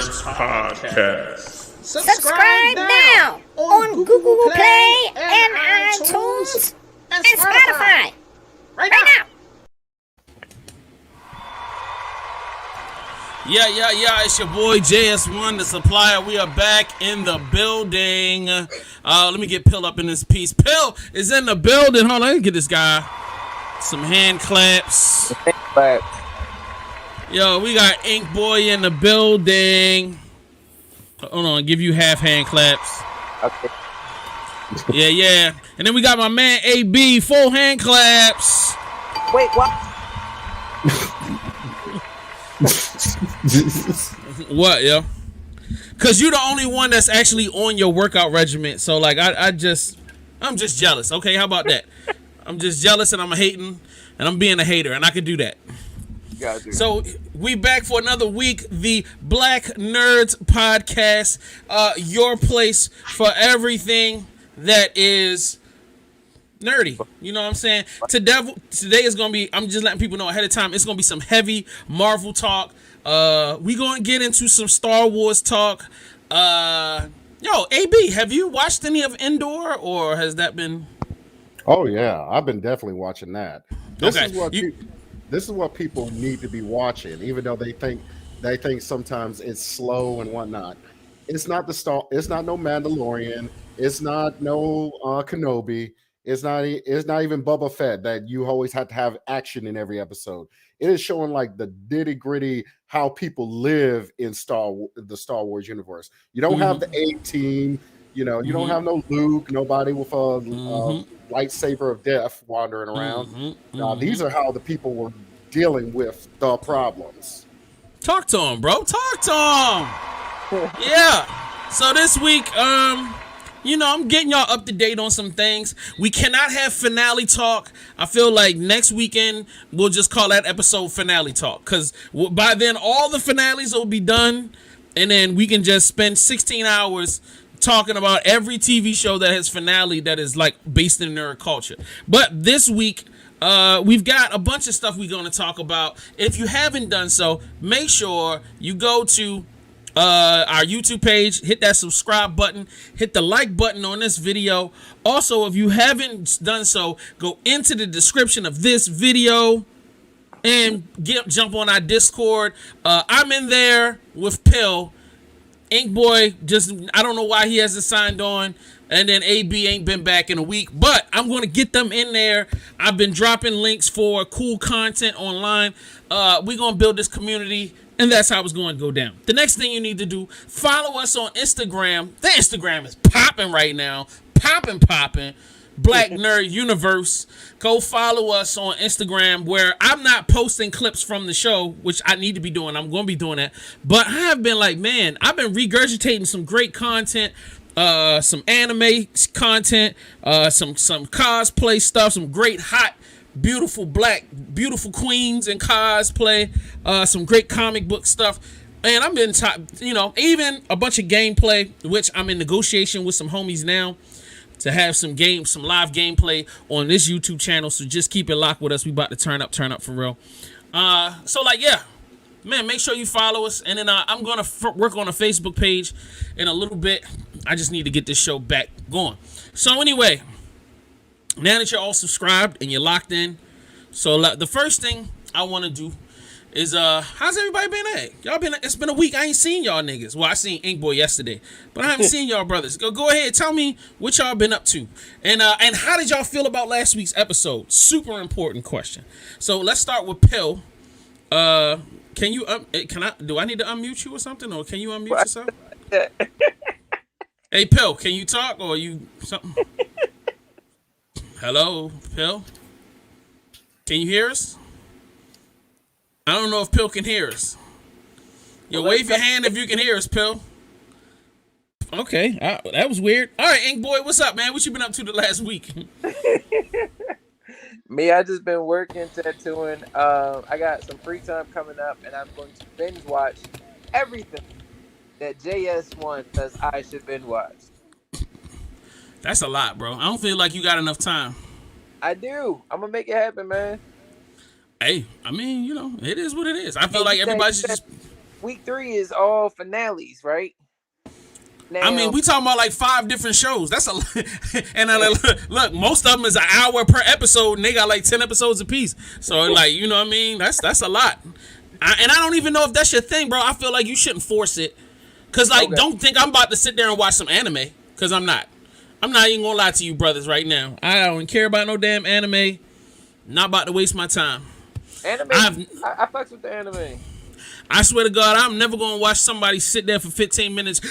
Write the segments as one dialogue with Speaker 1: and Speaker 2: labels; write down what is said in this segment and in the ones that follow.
Speaker 1: Nerds Podcast.
Speaker 2: Subscribe now on Google Play and iTunes and Spotify. Right now.
Speaker 3: Yeah, it's your boy JS1, the supplier. We are back in the building. Let me get Pill up in this piece. Pill is in the building. Hold on, let me get this guy some hand claps. Yo, we got Ink Boy in the building. Hold on, give you half hand claps. Okay. Yeah. And then we got my man AB, full hand claps.
Speaker 4: Wait, what?
Speaker 3: What, yo? Cause you're the only one that's actually on your workout regimen. So like I'm just jealous. Okay, how about that? I'm just jealous and I'm hating and I'm being a hater and I could do that. So we back for another week, the Black Nerds Podcast, your place for everything that is nerdy. You know what I'm saying? Today is gonna be, I'm just letting people know ahead of time, it's gonna be some heavy Marvel talk. We gonna get into some Star Wars talk. Yo, AB, have you watched any of Andor, or has that been?
Speaker 5: Oh yeah, I've been definitely watching that. This is what people need to be watching, even though they think sometimes it's slow and whatnot. It's not It's not no Mandalorian. It's not no Kenobi. It's not even Boba Fett that you always have to have action in every episode. It is showing like the nitty gritty how people live in the Star Wars universe. You don't have the A-Team. You know, you don't have no Luke, nobody with a lightsaber of death wandering around. These are how the people were dealing with the problems.
Speaker 3: Talk to him, bro. Talk to him. Yeah. So this week, I'm getting y'all up to date on some things. We cannot have finale talk. I feel like next weekend we'll just call that episode finale talk, because by then all the finales will be done, and then we can just spend 16 hours talking about every TV show that has finale that is like based in nerd culture. But this week, we've got a bunch of stuff we're going to talk about. If you haven't done so, make sure you go to our YouTube page, hit that subscribe button, hit the like button on this video. Also, if you haven't done so, go into the description of this video and jump on our Discord. I'm in there with Pill. Ink Boy, I don't know why he hasn't signed on, and then AB ain't been back in a week, but I'm going to get them in there. I've been dropping links for cool content online. We're going to build this community, and that's how it's going to go down. The next thing you need to do, follow us on Instagram. The Instagram is popping right now. Popping. Black Nerd Universe. Go follow us on Instagram, where I'm not posting clips from the show, which I need to be doing. I'm going to be doing that. But I have been like, man, I've been regurgitating some great content, some anime content, some cosplay stuff, some great hot, beautiful beautiful queens in cosplay, some great comic book stuff. And I've been, even a bunch of gameplay, which I'm in negotiation with some homies now to have some live gameplay on this YouTube channel. So just keep it locked with us. We about to turn up for real. Man, make sure you follow us. And then I'm going to work on a Facebook page in a little bit. I just need to get this show back going. So anyway, now that you're all subscribed and you're locked in, so the first thing I want to do is how's everybody been at? It's been a week. I ain't seen y'all niggas. Well, I seen Ink Boy yesterday, but I haven't seen y'all brothers. Go ahead, tell me what y'all been up to, and how did y'all feel about last week's episode? Super important question. So let's start with Pill. Can you do I need to unmute you or something, or can you unmute yourself? Hey Pill, can you talk, or you something? Hello, Pill. Can you hear us? I don't know if Pill can hear us. Wave your hand if you can hear us, Pill. Okay, that was weird. All right, Ink Boy, what's up, man? What you been up to the last week?
Speaker 4: Me, I just been working, tattooing. I got some free time coming up, and I'm going to binge watch everything that JS1 says I should binge watch.
Speaker 3: That's a lot, bro. I don't feel like you got enough time.
Speaker 4: I do. I'm gonna make it happen, man.
Speaker 3: Hey, I mean, it is what it is. I feel like everybody should just
Speaker 4: week 3 is all finales, right?
Speaker 3: Now, I mean, we talking about like 5 different shows. That's a and look, most of them is an hour per episode, and they got like 10 episodes apiece. So like, you know what I mean? That's a lot. And I don't even know if that's your thing, bro. I feel like you shouldn't force it, cause like, don't think I'm about to sit there and watch some anime, cause I'm not. I'm not even gonna lie to you, brothers, right now. I don't care about no damn anime. Not about to waste my time.
Speaker 4: Anime. I fucks with the anime.
Speaker 3: I swear to God, I'm never gonna watch somebody sit there for 15 minutes. I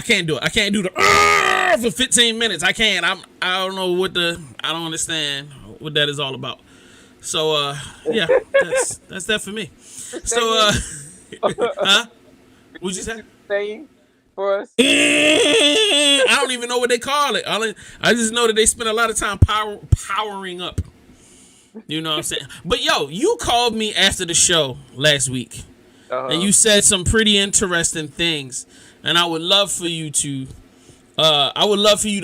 Speaker 3: can't do it. I can't do the for 15 minutes. I can't. I don't know what I don't understand what that is all about. So yeah, that's that for me. So huh? What'd you say?
Speaker 4: Saying for us.
Speaker 3: I don't even know what they call it. I just know that they spend a lot of time powering up. You know what I'm saying? But yo, you called me after the show last week, and you said some pretty interesting things, and I would love for you to,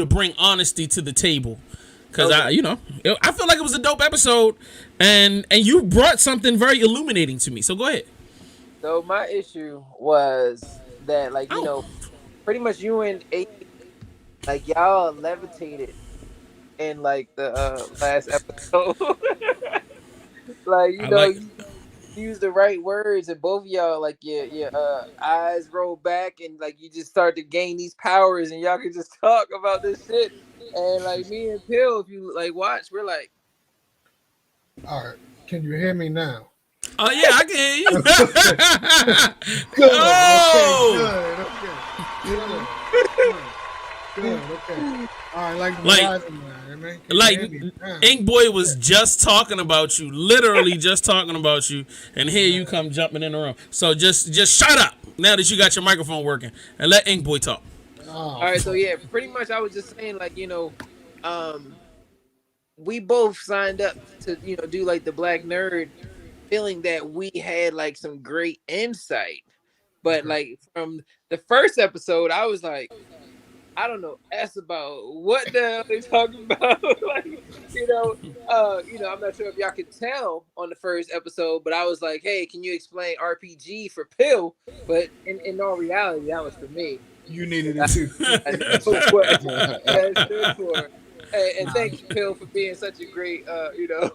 Speaker 3: bring honesty to the table, because I feel like it was a dope episode, and you brought something very illuminating to me. So go ahead.
Speaker 4: So my issue was that, like, pretty much you and A, like, y'all levitated in like the last episode. Like, you use the right words, and both of y'all, like, your eyes roll back, and like you just start to gain these powers, and y'all can just talk about this shit. And like me and Pill, if you like watch, we're like,
Speaker 6: all right, can you hear me now?
Speaker 3: Oh yeah, I can hear you.
Speaker 6: Good. Okay. All right,
Speaker 3: like Ink Boy was just talking about you, literally just talking about you, and here you come jumping in the room. So just shut up now that you got your microphone working, and let Ink Boy talk.
Speaker 4: All right, so yeah, pretty much I was just saying, like, we both signed up to do like the Black Nerd, feeling that we had like some great insight, but like from the first episode, I was like, I don't know about what the hell they talking about. Like, I'm not sure if y'all could tell on the first episode, but I was like, hey, can you explain RPG for Pill? But in all reality, that was for me.
Speaker 6: You needed it too.
Speaker 4: And thank you, Pill, for being such a great, character.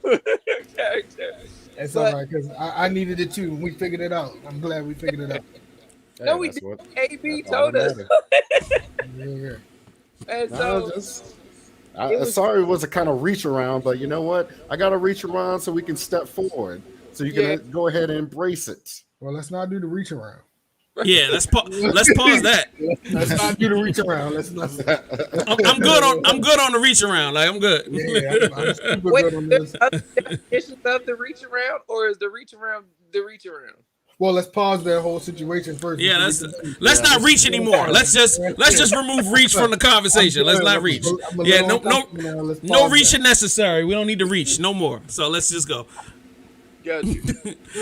Speaker 6: It's all right, because I needed it too. We figured it out. I'm glad we figured it out.
Speaker 4: No, we did. AB told us.
Speaker 6: Yeah.
Speaker 4: And
Speaker 5: sorry it was a kind of reach around, but you know what? I got to reach around so we can step forward. So you can go ahead and embrace it.
Speaker 6: Well, let's not do the reach around.
Speaker 3: Yeah, let's pause that.
Speaker 6: Let's not do the reach around. Let's not.
Speaker 3: I'm good on the reach around. Like, I'm good.
Speaker 6: Yeah, I'm super good on this.
Speaker 4: Definitions of the reach around, or is the reach around the reach around?
Speaker 6: Well, let's pause that whole situation first.
Speaker 3: Yeah, let's not reach anymore. Let's just remove reach from the conversation. Let's not reach. Yeah, no reaching necessary. We don't need to reach no more. So let's just go.
Speaker 4: Got you.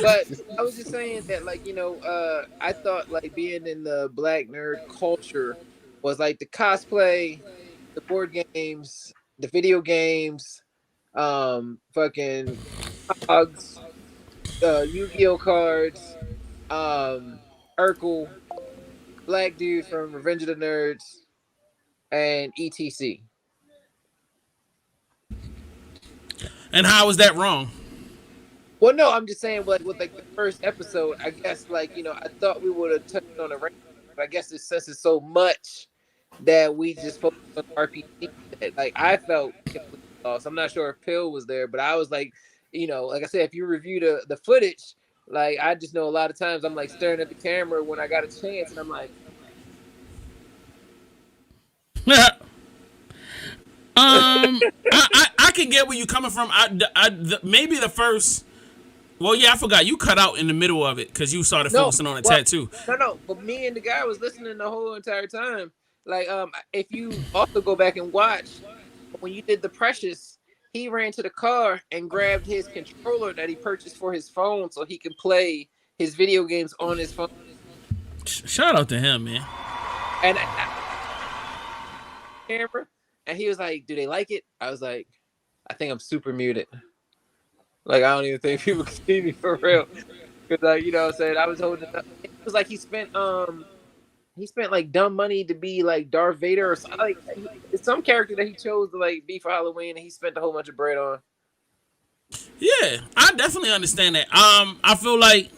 Speaker 4: But I was just saying that, like, I thought like being in the Black Nerd culture was like the cosplay, the board games, the video games, fucking hogs, Yu-Gi-Oh cards, Urkel, Black Dude from Revenge of the Nerds, and etc.
Speaker 3: And how is that wrong?
Speaker 4: Well, no, I'm just saying, like, with like the first episode, I guess, like, I thought we would have touched on the rank, but I guess it says so much that we just focused on RPG. That, like, I felt completely lost. I'm not sure if Pill was there, but I was like, like I said, if you review the footage, like, I just know a lot of times I'm like staring at the camera when I got a chance, and I'm like,
Speaker 3: I can get where you're coming from. Maybe the first. Well, yeah, I forgot. You cut out in the middle of it because you started focusing on a tattoo.
Speaker 4: No. But me and the guy was listening the whole entire time. Like, if you also go back and watch, when you did the Precious, he ran to the car and grabbed his controller that he purchased for his phone so he can play his video games on his phone.
Speaker 3: Shout out to him, man.
Speaker 4: And camera, and he was like, "Do they like it?" I was like, "I think I'm super muted." Like I don't even think people can see me for real. Cause like you know what I'm saying, I was holding it up. It was like he spent like dumb money to be like Darth Vader or something. Like it's some character that he chose to like be for Halloween, and he spent a whole bunch of bread on.
Speaker 3: Yeah, I definitely understand that. I feel like,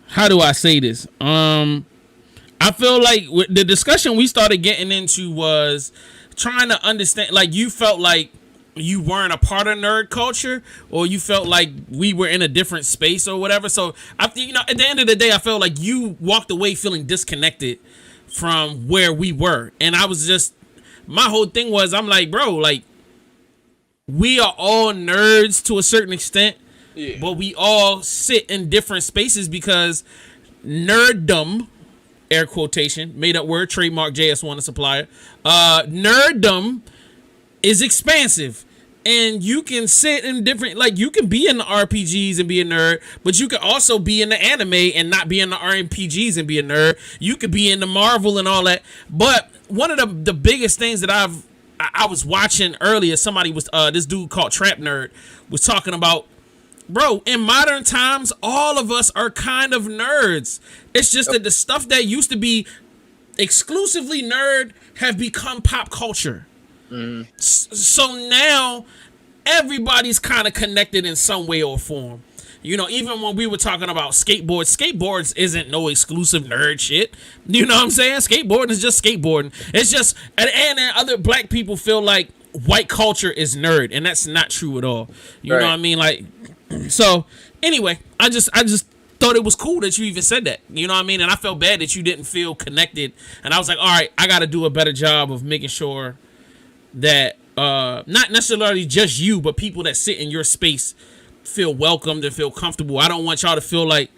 Speaker 3: how do I say this? I feel like the discussion we started getting into was trying to understand. Like you felt like you weren't a part of nerd culture, or you felt like we were in a different space or whatever. So I think, you know, at the end of the day, I felt like you walked away feeling disconnected from where we were, and I was just, my whole thing was, I'm like, bro, like we are all nerds to a certain extent, yeah, but we all sit in different spaces because nerddom, air quotation, made up word, trademark JS1 a supplier, nerddom is expansive, and you can sit in different, like you can be in the RPGs and be a nerd, but you can also be in the anime and not be in the RPGs and be a nerd. You could be in the Marvel and all that. But one of the biggest things that I was watching earlier, somebody was this dude called Trap Nerd was talking about, bro, in modern times all of us are kind of nerds. It's just that the stuff that used to be exclusively nerd have become pop culture. So now everybody's kind of connected in some way or form. You know, even when we were talking about skateboards isn't no exclusive nerd shit. You know what I'm saying? Skateboarding is just skateboarding. It's just, and other black people feel like white culture is nerd, and that's not true at all. You know what I mean? Like, so anyway, I just thought it was cool that you even said that. You know what I mean? And I felt bad that you didn't feel connected. And I was like, all right, I got to do a better job of making sure that not necessarily just you, but people that sit in your space feel welcomed and feel comfortable. I don't want y'all to feel like,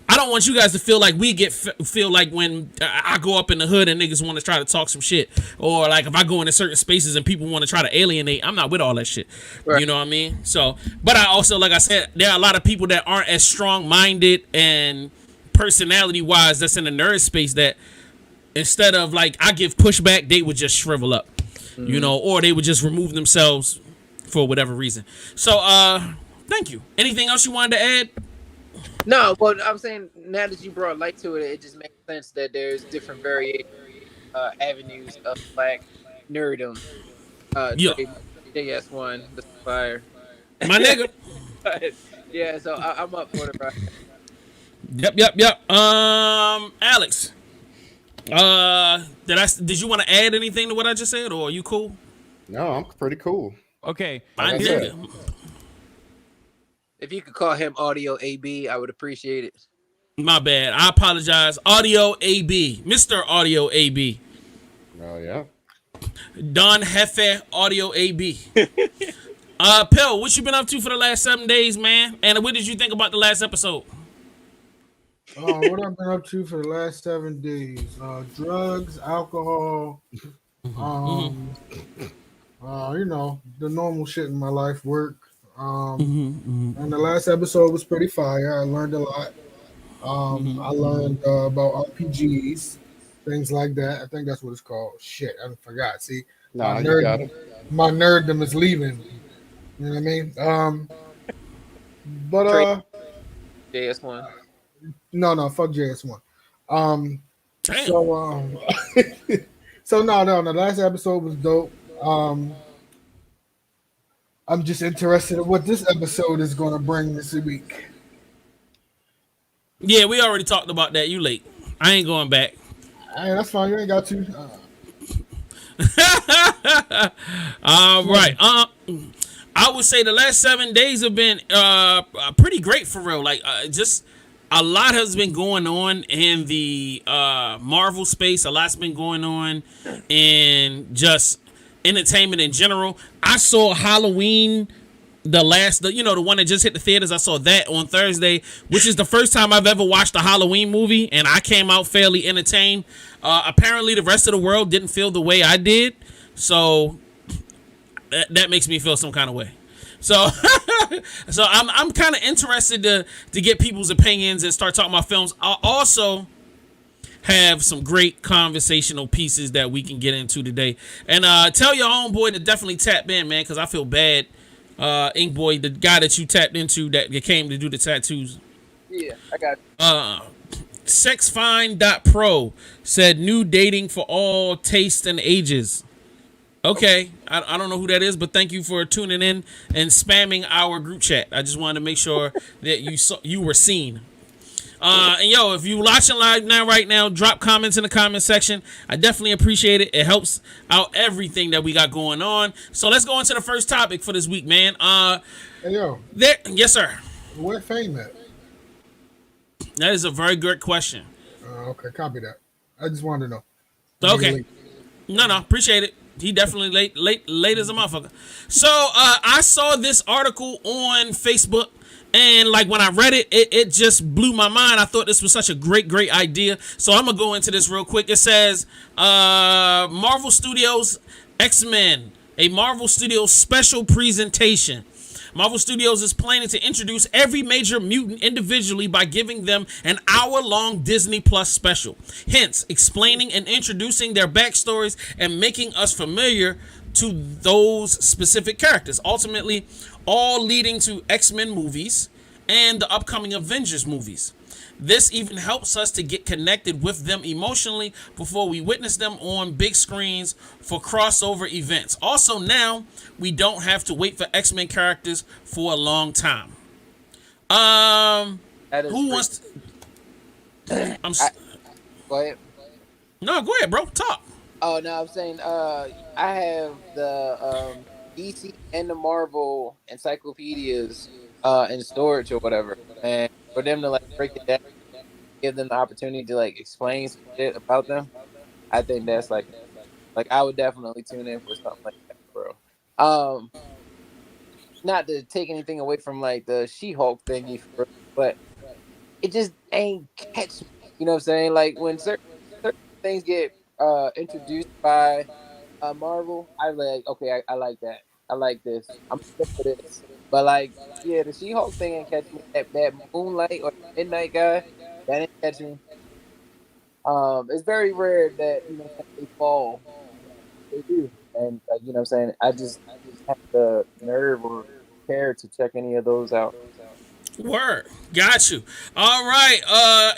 Speaker 3: I don't want you guys to feel like we feel like when I go up in the hood and niggas want to try to talk some shit, or like if I go into certain spaces and people want to try to alienate. I'm not with all that shit. Right. You know what I mean? So, but I also, like I said, there are a lot of people that aren't as strong-minded and personality-wise that's in the nerd space that instead of like I give pushback, they would just shrivel up. You know, or they would just remove themselves for whatever reason. So, thank you. Anything else you wanted to add?
Speaker 4: No, but I'm saying now that you brought light to it, it just makes sense that there's different variation avenues of black nerddom.
Speaker 3: Yeah.
Speaker 4: JS1, the fire.
Speaker 3: My nigga.
Speaker 4: Yeah, so I'm up for it, bro.
Speaker 3: Yep. Alex. Did you want to add anything to what I just said, or are you cool?
Speaker 5: No, I'm pretty cool.
Speaker 7: Okay.
Speaker 3: My nigga.
Speaker 4: If you could call him Audio AB, I would appreciate it.
Speaker 3: My bad. I apologize. Audio AB. Mr. Audio AB.
Speaker 5: Oh, yeah.
Speaker 3: Don Jefe Audio AB. Pill, what you been up to for the last 7 days, man? And what did you think about the last episode?
Speaker 6: What I've been up to for the last 7 days: drugs, alcohol, you know, the normal shit in my life, work. And the last episode was pretty fire. I learned a lot. I learned about RPGs, things like that. I think that's what it's called. Shit, I forgot. See, my nerddom is leaving. You know what I mean? But
Speaker 4: JS1.
Speaker 6: No, fuck JS1. So no, the last episode was dope. I'm just interested in what this episode is going to bring this week.
Speaker 3: Yeah, we already talked about that. You late. I ain't going back.
Speaker 6: Hey, that's fine. You ain't got to.
Speaker 3: All right. I would say the last 7 days have been pretty great for real. Like just a lot has been going on in the Marvel space. A lot's been going on in just entertainment in general. I saw Halloween, the one that just hit the theaters. I saw that on Thursday, which is the first time I've ever watched a Halloween movie, and I came out fairly entertained. Apparently, the rest of the world didn't feel the way I did, so that makes me feel some kind of way. So, I'm kind of interested to get people's opinions and start talking about films. I'll also have some great conversational pieces that we can get into today. And tell your homeboy to definitely tap in, man, because I feel bad. Ink Boy, the guy that you tapped into that came to do the tattoos.
Speaker 4: Yeah, I got you.
Speaker 3: Sexfine.pro said new dating for all tastes and ages. Okay, I don't know who that is, but thank you for tuning in and spamming our group chat. I just wanted to make sure that you were seen. And yo, if you watching live right now, drop comments in the comment section. I definitely appreciate it. It helps out everything that we got going on. So let's go into the first topic for this week, man.
Speaker 6: Hey, yo.
Speaker 3: Yes, sir.
Speaker 6: Where Fame at?
Speaker 3: That is a very good question.
Speaker 6: Okay, copy that. I just wanted to know.
Speaker 3: Okay. No, appreciate it. He definitely late as a motherfucker. So I saw this article on Facebook, and like when I read it, it just blew my mind. I thought this was such a great idea. So I'm gonna go into this real quick. It says Marvel Studios X-Men, a Marvel Studios special presentation. Marvel Studios is planning to introduce every major mutant individually by giving them an hour-long Disney Plus special. Hence, explaining and introducing their backstories and making us familiar to those specific characters. Ultimately, all leading to X-Men movies and the upcoming Avengers movies. This even helps us to get connected with them emotionally before we witness them on big screens for crossover events. Also, now we don't have to wait for X-Men characters for a long time. Who wants to...
Speaker 4: Go ahead.
Speaker 3: No, go ahead, bro. Talk.
Speaker 4: Oh no, I'm saying I have the DC and the Marvel encyclopedias in storage or whatever, and for them to like break it down, give them the opportunity to like explain some shit about them, I think that's like I would definitely tune in for something like that, bro. Not to take anything away from like the She-Hulk thingy, but it just ain't catch me. You know what I'm saying? Like when certain things get introduced by Marvel, I like, okay, I like that. I like this. I'm good for this. But like, yeah, the She-Hulk thing ain't catch me. That Moonlight or Midnight guy, that ain't catch me. It's very rare that they fall. They do, and you know what I'm saying. I just have the nerve or care to check any of those out.
Speaker 3: Word. Got you. All right.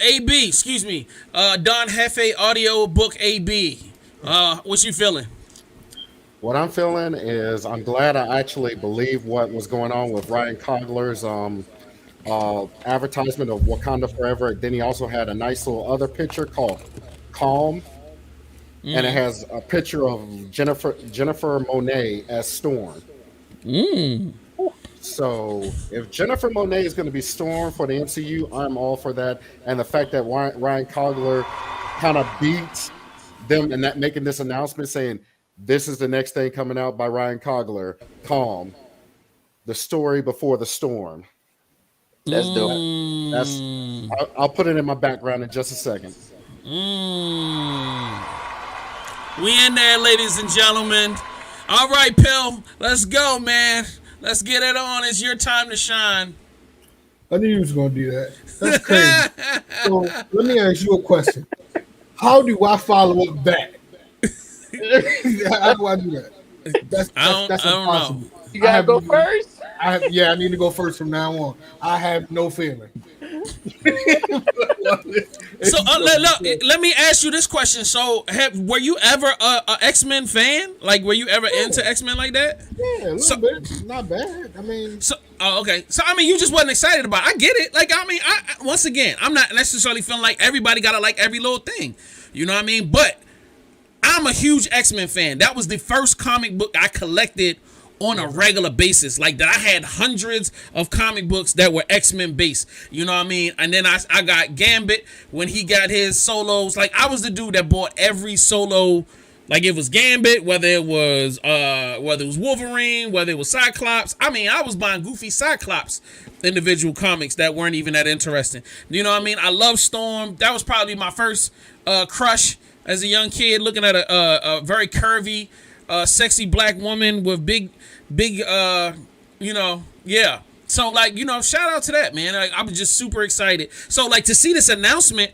Speaker 3: AB, excuse me. Don Hefe audio book AB. What you feeling?
Speaker 5: What I'm feeling is I'm glad I actually believed what was going on with Ryan Coogler's advertisement of Wakanda Forever. Then he also had a nice little other picture called Calm. And it has a picture of Jennifer Monet as Storm. So if Jennifer Monet is going to be Storm for the MCU, I'm all for that. And the fact that Ryan Coogler kind of beats them and that making this announcement saying this is the next thing coming out by Ryan Coogler, Calm, the story before the storm.
Speaker 4: That's dope.
Speaker 5: I'll put it in my background in just a second.
Speaker 3: We in there, ladies and gentlemen. All right, Pill, let's go, man. Let's get it on. It's your time to shine.
Speaker 6: I knew you was going to do that. That's crazy. So let me ask you a question. How do I follow up back? How do I do that? That's impossible.
Speaker 3: Know.
Speaker 4: You gotta go first?
Speaker 6: I need to go first from now on. I have no feeling.
Speaker 3: So let me ask you this question. So were you ever a X-Men fan? Like, were you ever into X-Men like that?
Speaker 6: Yeah, a little bit. Not bad. I mean,
Speaker 3: okay. So I mean, you just wasn't excited about it. I get it. Like, I mean, once again, I'm not necessarily feeling like everybody gotta like every little thing. You know what I mean? But I'm a huge X-Men fan. That was the first comic book I collected on a regular basis. Like that, I had hundreds of comic books that were X-Men based. You know what I mean? And then I got Gambit when he got his solos. Like I was the dude that bought every solo. Like it was Gambit, whether it was Wolverine, whether it was Cyclops. I mean, I was buying goofy Cyclops individual comics that weren't even that interesting. You know what I mean? I love Storm. That was probably my first crush as a young kid, looking at a very curvy, sexy black woman with big, yeah. So like, shout out to that, man. I was just super excited. So like to see this announcement,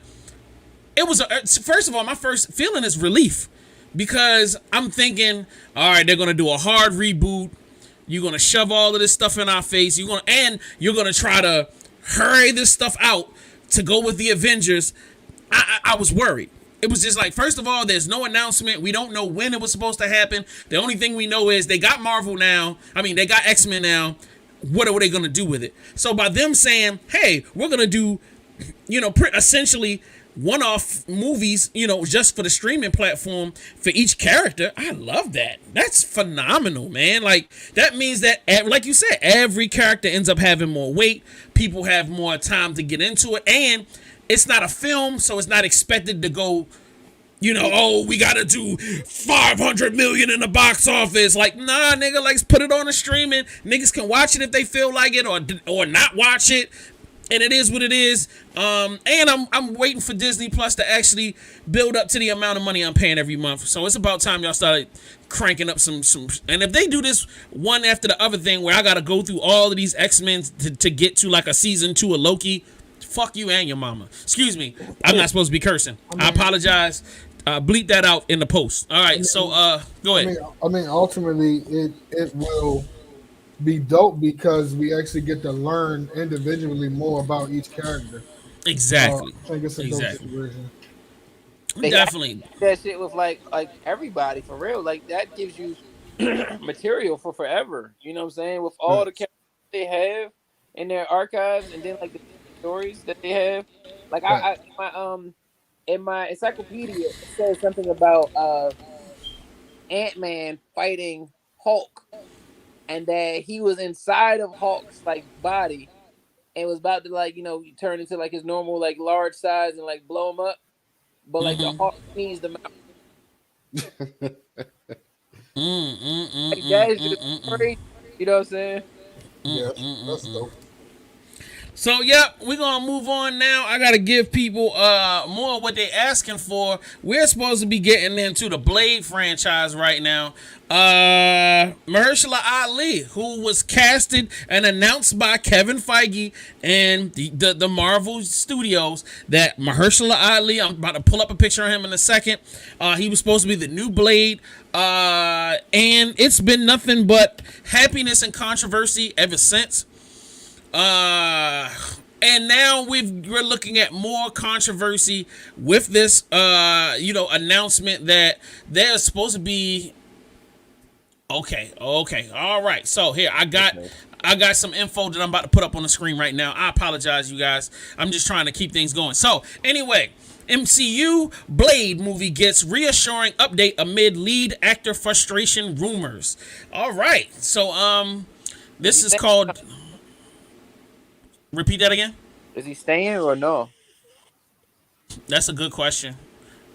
Speaker 3: it was first of all, my first feeling is relief because I'm thinking, all right, they're gonna do a hard reboot. You're gonna shove all of this stuff in our face. You're gonna try to hurry this stuff out to go with the Avengers. I was worried. It was just like, first of all, there's no announcement. We don't know when it was supposed to happen. The only thing we know is they got Marvel now. I mean, they got X-Men now. What are they going to do with it? So by them saying, hey, we're going to do, essentially one-off movies, just for the streaming platform for each character, I love that. That's phenomenal, man. Like, that means that, like you said, every character ends up having more weight. People have more time to get into it. And it's not a film, so it's not expected to go, we got to do 500 million in the box office. Like, nah, nigga, let's put it on the streaming. Niggas can watch it if they feel like it or not watch it. And it is what it is. And I'm waiting for Disney Plus to actually build up to the amount of money I'm paying every month. So it's about time y'all started cranking up some. And if they do this one after the other thing where I got to go through all of these X-Men to get to like a season 2 of Loki, fuck you and your mama. Excuse me. I'm not supposed to be cursing. I apologize. Bleep that out in the post. All right. Go ahead.
Speaker 6: I mean, ultimately, it will be dope because we actually get to learn individually more about each character.
Speaker 3: Exactly.
Speaker 6: I think it's a dope situation.
Speaker 3: Definitely.
Speaker 4: That shit with like everybody for real. Like that gives you material for forever. You know what I'm saying? With all the characters they have in their archives, and then like the stories that they have. Like in my encyclopedia, it says something about Ant-Man fighting Hulk, and that he was inside of Hulk's like body and was about to turn into like his normal like large size and like blow him up, but like the Hulk sneezed him out. Like, that is just crazy. You know what I'm saying?
Speaker 6: Yeah, that's dope.
Speaker 3: So, we're going to move on now. I got to give people more of what they're asking for. We're supposed to be getting into the Blade franchise right now. Mahershala Ali, who was casted and announced by Kevin Feige and the Marvel Studios, that Mahershala Ali, I'm about to pull up a picture of him in a second. He was supposed to be the new Blade. And it's been nothing but happiness and controversy ever since. And now we're looking at more controversy with this, announcement that they're supposed to be. Okay. All right. So here, I got some info that I'm about to put up on the screen right now. I apologize, you guys. I'm just trying to keep things going. So anyway, MCU Blade movie gets reassuring update amid lead actor frustration rumors. All right. So, this is called. Repeat that again.
Speaker 4: Is he staying or no?
Speaker 3: That's a good question.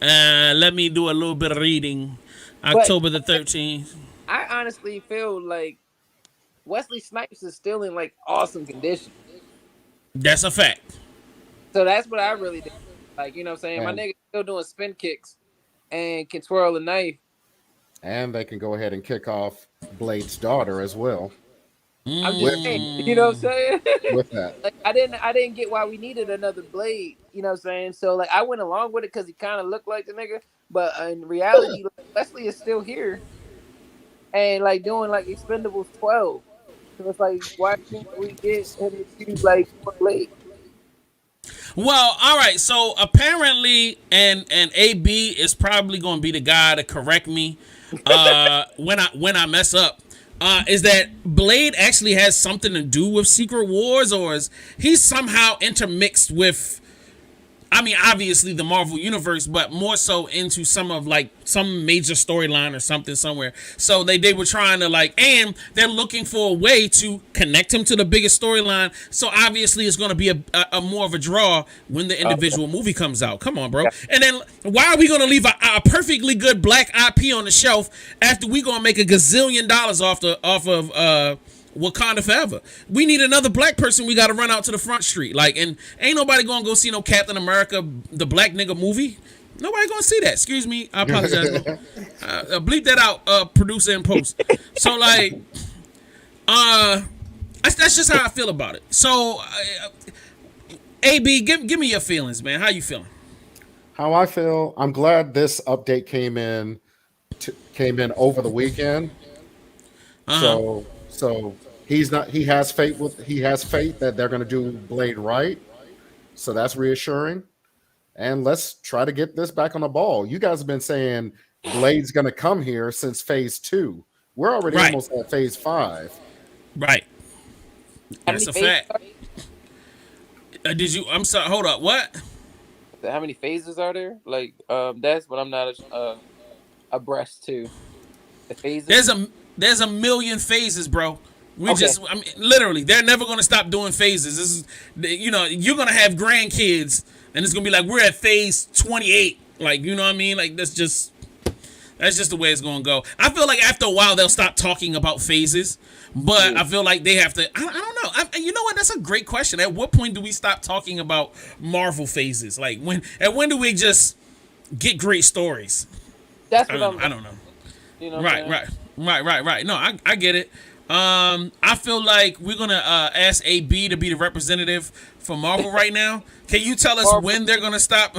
Speaker 3: Let me do a little bit of reading. October the 13th.
Speaker 4: I honestly feel like Wesley Snipes is still in like awesome condition.
Speaker 3: That's a fact.
Speaker 4: So that's what I really think. Like, you know what I'm saying? My nigga's still doing spin kicks and can twirl a knife.
Speaker 5: And they can go ahead and kick off Blade's daughter as well.
Speaker 4: I'm just saying, you know what I'm saying?
Speaker 5: With that,
Speaker 4: like, I didn't get why we needed another Blade. You know what I'm saying? So like, I went along with it because he kind of looked like the nigga, but in reality, like, Leslie is still here and like doing like Expendables 12. So it's like, why can't we get him to do like Blade?
Speaker 3: Well, all right. So apparently, and AB is probably going to be the guy to correct me when I mess up. Is that Blade actually has something to do with Secret Wars, or is he somehow intermixed with, I mean, obviously the Marvel Universe, but more so into some major storyline or something somewhere. So they were trying to and they're looking for a way to connect him to the biggest storyline. So obviously it's going to be a more of a draw when the individual movie comes out. Come on, bro. Yeah. And then why are we going to leave a perfectly good black IP on the shelf after we going to make $1 gazillion off of Wakanda Forever? We need another black person. We got to run out to the front street. And ain't nobody gonna go see no Captain America, the black nigga movie. Nobody gonna see that. Excuse me. I apologize. Bleep that out, producer in post. So that's just how I feel about it. So, AB, give me your feelings, man. How you feeling?
Speaker 5: How I feel? I'm glad this update came in over the weekend. So So he's not. He has faith that they're going to do Blade right. So that's reassuring. And let's try to get this back on the ball. You guys have been saying Blade's going to come here since phase 2. We're already
Speaker 3: Right.
Speaker 5: almost at phase 5.
Speaker 3: Right.
Speaker 4: How
Speaker 3: That's
Speaker 4: many
Speaker 3: a
Speaker 4: phases
Speaker 3: fact. Did you? I'm sorry. Hold up. What?
Speaker 4: How many phases are there? Like, that's what I'm not abreast to. The phases.
Speaker 3: There's a million phases, bro. We
Speaker 4: Okay.
Speaker 3: I mean, literally, they're never gonna stop doing phases. This is, you're gonna have grandkids, and it's gonna be like we're at phase 28. Like, you know what I mean? Like that's just the way it's gonna go. I feel like after a while they'll stop talking about phases, but I feel like they have to. I don't know. You know what? That's a great question. At what point do we stop talking about Marvel phases? Like when? And when do we just get great stories?
Speaker 4: That's
Speaker 3: I
Speaker 4: what
Speaker 3: don't know.
Speaker 4: You know. What I'm saying?
Speaker 3: Right. No, I get it. I feel like we're gonna ask AB to be the representative for Marvel right now. Can you tell us when they're gonna stop?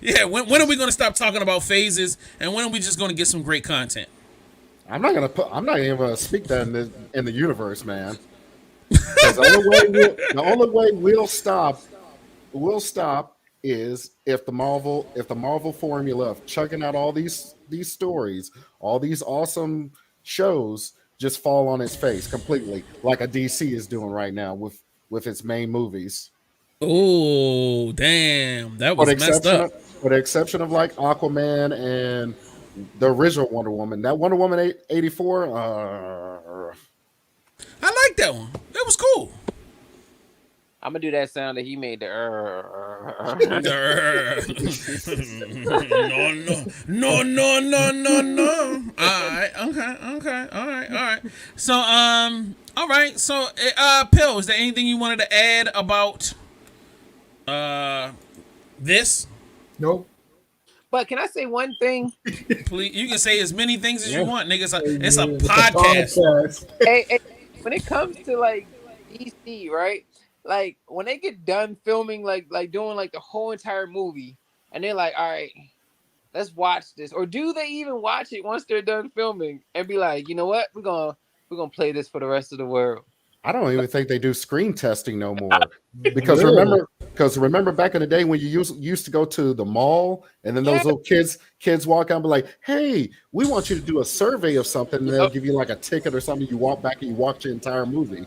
Speaker 3: Yeah, when are we gonna stop talking about phases, and when are we just gonna get some great content?
Speaker 5: I'm not even gonna speak that in the universe, man. 'Cause the only way we'll stop is if the Marvel formula of chugging out all these stories, all these awesome shows just fall on its face completely, like a DC is doing right now with its main movies.
Speaker 3: Oh, damn, that
Speaker 5: For
Speaker 3: was
Speaker 5: the
Speaker 3: messed
Speaker 5: exception
Speaker 3: up.
Speaker 5: for the exception of like Aquaman and the original Wonder Woman. That Wonder Woman 84,
Speaker 3: I like that one. That was cool.
Speaker 4: I'm gonna do that sound that he made.
Speaker 3: No. All right, okay. All right. So, all right. So, Pill, is there anything you wanted to add about this?
Speaker 6: Nope.
Speaker 4: But can I say one thing?
Speaker 3: Please, you can say as many things as you want, nigga. It's a
Speaker 6: It's a
Speaker 3: podcast.
Speaker 6: podcast.
Speaker 4: Hey, when it comes to like DC, right? Like when they get done filming, like doing like the whole entire movie, and they're like, all right, let's watch this. Or do they even watch it once they're done filming and be like, you know what, we're gonna play this for the rest of the world?
Speaker 5: I don't even think they do screen testing no more. Because
Speaker 6: Really?
Speaker 5: remember back in the day when you used to go to the mall and then those little kids walk out and be like, hey, we want you to do a survey of something, and they'll give you like a ticket or something. You walk back and you watch the entire movie.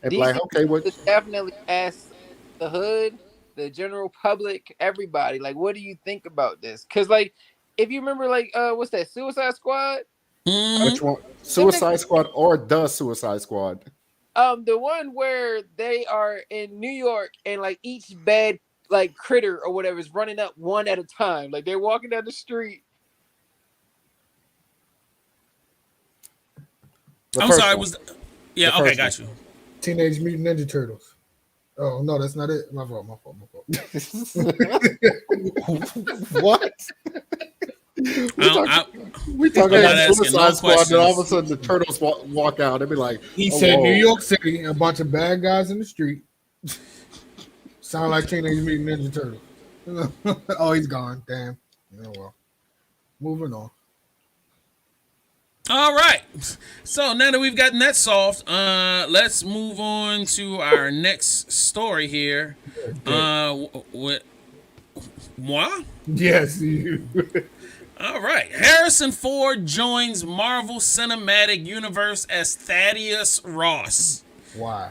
Speaker 5: And be like, okay, what?
Speaker 4: Definitely ask the hood, the general public, everybody, like, what do you think about this? Because like, if you remember, like, what's that, Suicide Squad?
Speaker 5: Which one? Suicide Squad or the Suicide Squad?
Speaker 4: The one where they are in New York and like each bad like critter or whatever is running up one at a time. Like they're walking down the street.
Speaker 3: I'm sorry. Yeah. Okay. Got you.
Speaker 6: Teenage Mutant Ninja Turtles. Oh no, that's not it. My fault.
Speaker 5: What? We talking
Speaker 3: I'm not
Speaker 5: about
Speaker 3: asking
Speaker 5: Suicide
Speaker 3: no
Speaker 5: Squad, and all of a
Speaker 3: questions.
Speaker 5: sudden the turtles walk out. They'd be like,
Speaker 6: He
Speaker 5: oh,
Speaker 6: said
Speaker 5: whoa.
Speaker 6: New York City, a bunch of bad guys in the street. Sound like Teenage Mutant Ninja Turtles. Oh, he's gone. Damn. Oh well. Moving on.
Speaker 3: All right. So now that we've gotten that solved, let's move on to our next story here. With moi?
Speaker 6: Yes, you.
Speaker 3: All right. Harrison Ford joins Marvel Cinematic Universe as Thaddeus Ross.
Speaker 6: Why?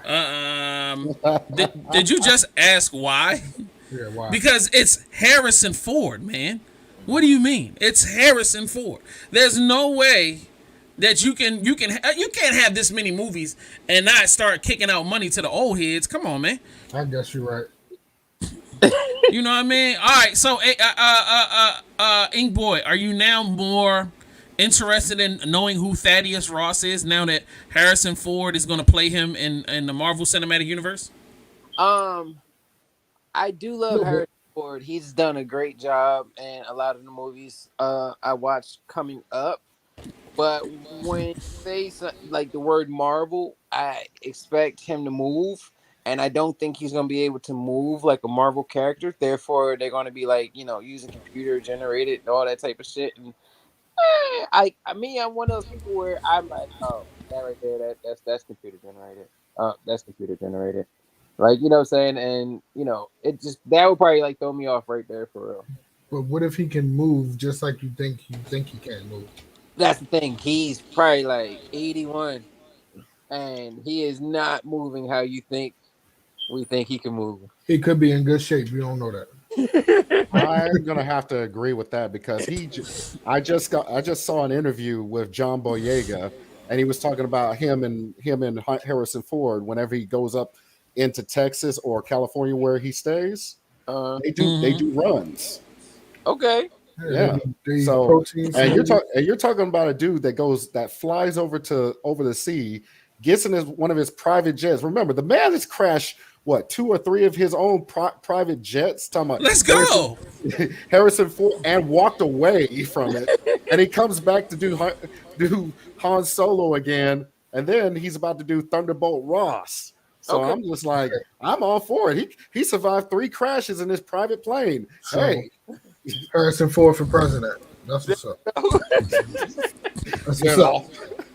Speaker 3: Did you just ask why?
Speaker 6: Yeah, why?
Speaker 3: Because it's Harrison Ford, man. What do you mean? It's Harrison Ford. There's no way that you can't have this many movies and not start kicking out money to the old heads. Come on, man.
Speaker 6: I guess you're right.
Speaker 3: You know what I mean? All right. So, Ink Boy, are you now more interested in knowing who Thaddeus Ross is now that Harrison Ford is going to play him in the Marvel Cinematic Universe?
Speaker 4: I do love Harrison Ford. He's done a great job in a lot of the movies I watched coming up. But when you say like the word Marvel, I expect him to move. And I don't think he's going to be able to move like a Marvel character. Therefore, they're going to be like, using computer generated and all that type of shit. And I'm one of those people where I'm like, oh, that right there, that's computer generated. That's computer generated. Like, you know what I'm saying? And, you know, it just, that would probably like throw me off right there for real.
Speaker 6: But what if he can move just like you think he can't move?
Speaker 4: That's the thing. He's probably like 81 and he is not moving how you think we think he can move.
Speaker 6: He could be in good shape. You don't know that.
Speaker 5: I'm gonna have to agree with that because I just saw an interview with John Boyega, and he was talking about him and Harrison Ford whenever he goes up into Texas or California where he stays. They do runs.
Speaker 4: Okay.
Speaker 5: Yeah. So and you're talking about a dude that flies over the sea, gets in one of his private jets. Remember, the man has crashed 2 or 3 of his own private jets. Talking about
Speaker 3: let's go,
Speaker 5: Harrison Ford, and walked away from it, and he comes back to do Han Solo again, and then he's about to do Thunderbolt Ross. So I'm just like, I'm all for it. He survived 3 crashes in his private plane.
Speaker 6: So,
Speaker 5: hey,
Speaker 6: Harrison Ford for president. That's what's up. That's what's up.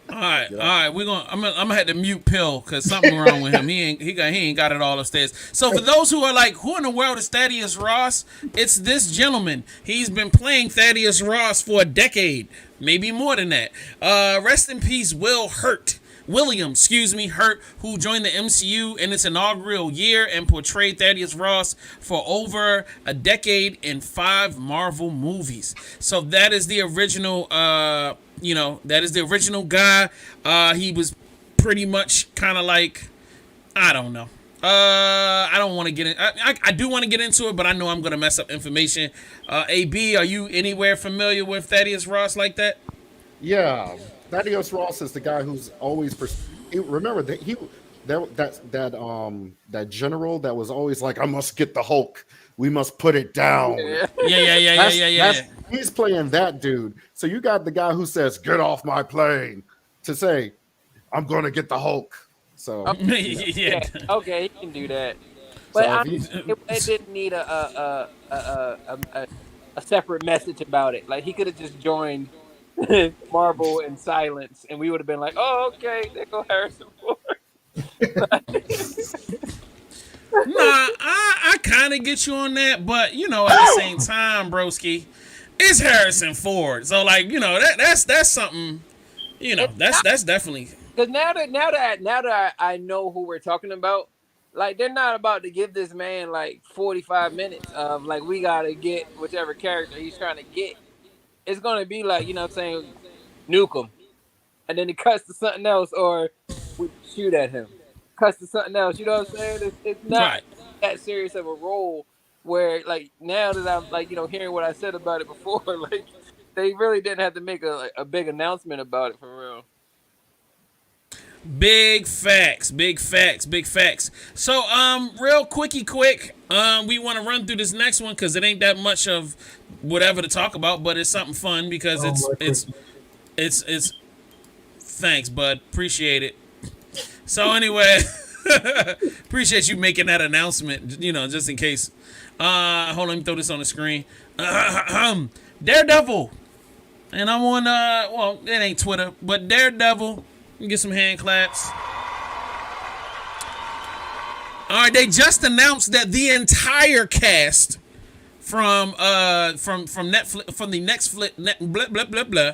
Speaker 3: All right. I'm gonna have to mute Pill because something wrong with him. He ain't got it all upstairs. So for those who are like, who in the world is Thaddeus Ross? It's this gentleman. He's been playing Thaddeus Ross for a decade, maybe more than that. Rest in peace, William, Hurt, who joined the MCU in its inaugural year and portrayed Thaddeus Ross for over a decade in 5 Marvel movies. So that is the original, that is the original guy. He was pretty much kind of like, I don't know. I don't want to get in. I do want to get into it, but I know I'm going to mess up information. AB, are you anywhere familiar with Thaddeus Ross like that?
Speaker 5: Yeah. Thaddeus Ross is the guy who's always remember that general that was always like, I must get the Hulk. We must put it down.
Speaker 3: Yeah.
Speaker 5: He's playing that dude. So you got the guy who says, get off my plane, to say, I'm going to get the Hulk. So
Speaker 3: yeah.
Speaker 4: Okay, he can do that. But
Speaker 5: so
Speaker 4: it didn't need a separate message about it. Like, he could have just joined Marvel in silence, and we would have been like, "Oh, okay, there go Harrison Ford."
Speaker 3: Nah, I kind of get you on that, but at the same time, broski, it's Harrison Ford, so like that's something, that's definitely
Speaker 4: because now that I know who we're talking about, like they're not about to give this man like 45 minutes of like we gotta get whichever character he's trying to get. It's gonna be like, you know what I'm saying, nuke him. And then he cuts to something else, or we shoot at him. Cuts to something else, you know what I'm saying? It's not that serious of a role where like now that I'm like, hearing what I said about it before, like they really didn't have to make a big announcement about it for real.
Speaker 3: Big facts. So, real quick, we want to run through this next one because it ain't that much of whatever to talk about, but it's something fun because it's thanks, bud. Appreciate it. So anyway, appreciate you making that announcement, just in case. Hold on, let me throw this on the screen. Daredevil. And I'm on, it ain't Twitter, but Daredevil. Get some hand claps. All right, they just announced that the entire cast from Netflix, from the next blah blah blah blah.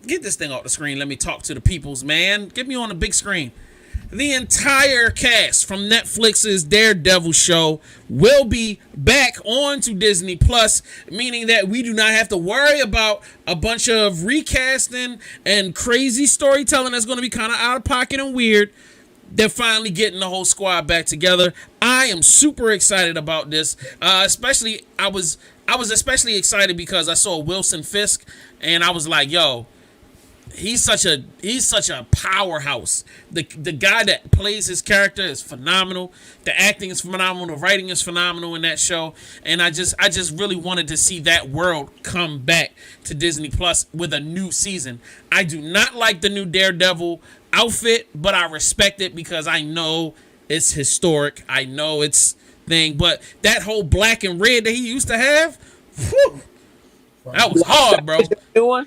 Speaker 3: Get this thing off the screen. Let me talk to the peoples, man. Get me on the big screen. The entire cast from Netflix's Daredevil show will be back on to Disney Plus, meaning that we do not have to worry about a bunch of recasting and crazy storytelling that's going to be kind of out of pocket and weird. They're finally getting the whole squad back together. I am super excited about this. Especially, I was especially excited because I saw Wilson Fisk, and I was like, yo. He's such a powerhouse. The guy that plays his character is phenomenal. The acting is phenomenal. The writing is phenomenal in that show. And I just really wanted to see that world come back to Disney Plus with a new season. I do not like the new Daredevil outfit, but I respect it because I know it's historic. I know it's thing. But that whole black and red that he used to have, whew, that was hard, bro.
Speaker 4: New one?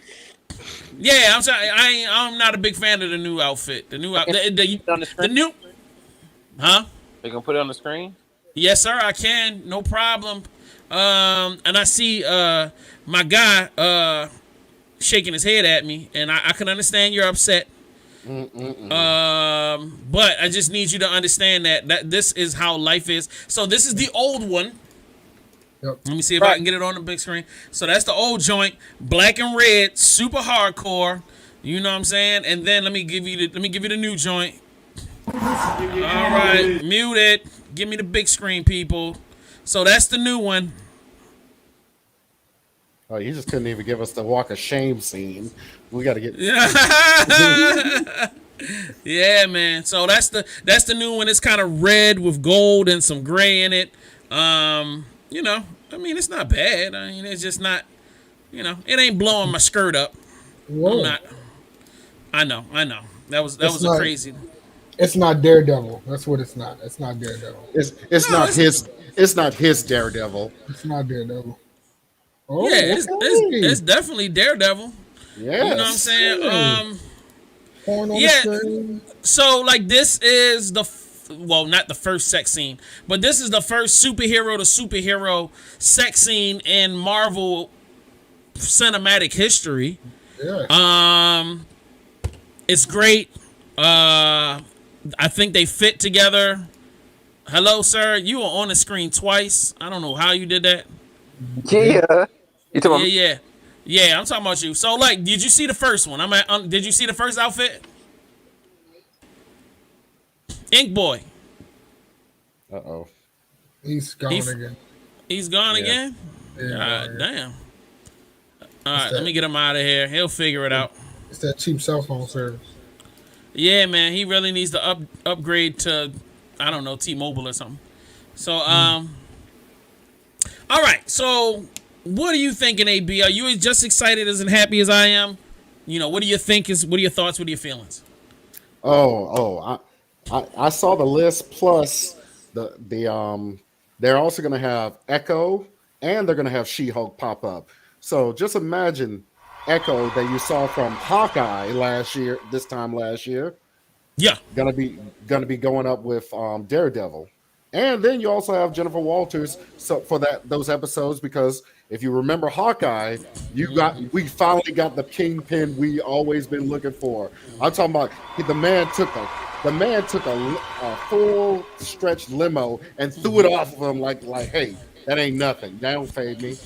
Speaker 3: Yeah, I'm sorry. I'm not a big fan of the new outfit. The new
Speaker 4: On the
Speaker 3: the
Speaker 4: screen?
Speaker 3: new, huh?
Speaker 4: They gonna put it on the screen?
Speaker 3: Yes, sir. I can. No problem. And I see my guy shaking his head at me, and I can understand you're upset. But I just need you to understand that this is how life is. So this is the old one.
Speaker 6: Yep.
Speaker 3: Let me see if I can get it on the big screen. So that's the old joint, black and red, super hardcore. You know what I'm saying? And then let me give you the new joint. All right, mute it. Give me the big screen, people. So that's the new one.
Speaker 5: Oh, you just couldn't even give us the walk of shame scene. We got to get.
Speaker 3: Yeah, man. So that's the new one. It's kind of red with gold and some gray in it. You know, I mean, it's not bad. I mean, it's just not, you know, it ain't blowing my skirt up.
Speaker 6: Whoa.
Speaker 3: I'm not. I know. That was a crazy.
Speaker 6: It's not Daredevil. That's what it's not. It's not Daredevil.
Speaker 5: It's not his Daredevil.
Speaker 6: It's not Daredevil. Oh,
Speaker 3: Yeah, it's definitely Daredevil.
Speaker 5: Yeah,
Speaker 3: You know what I'm saying?
Speaker 6: Porn on
Speaker 3: yeah.
Speaker 6: the screen.
Speaker 3: So like this is not the first sex scene, but this is the first superhero to superhero sex scene in Marvel cinematic history.
Speaker 6: Yeah.
Speaker 3: It's great. I think they fit together. Hello, sir. You were on the screen twice. I don't know how you did that.
Speaker 4: Yeah. You talking about
Speaker 3: Yeah, I'm talking about you. So, like, did you see the first one? Did you see the first outfit? Ink Boy.
Speaker 5: Uh-oh.
Speaker 6: He's gone again.
Speaker 3: He's gone again?
Speaker 6: Yeah.
Speaker 3: Damn. All right, let me get him out of here. He'll figure it out.
Speaker 6: It's that cheap cell phone service.
Speaker 3: Yeah, man, he really needs to upgrade to, I don't know, T-Mobile or something. So, all right. So, what are you thinking, AB? Are you just excited as and happy as I am? You know, what do you think what are your thoughts? What are your feelings?
Speaker 5: I saw the list plus the they're also going to have Echo and they're going to have She-Hulk pop up. So just imagine Echo that you saw from Hawkeye this time last year.
Speaker 3: Yeah.
Speaker 5: Gonna be going up with Daredevil. And then you also have Jennifer Walters for those episodes, because if you remember Hawkeye, we finally got the kingpin we always been looking for. I'm talking about the man took a full stretch limo and threw it off of him like hey, that ain't nothing. That don't fade me.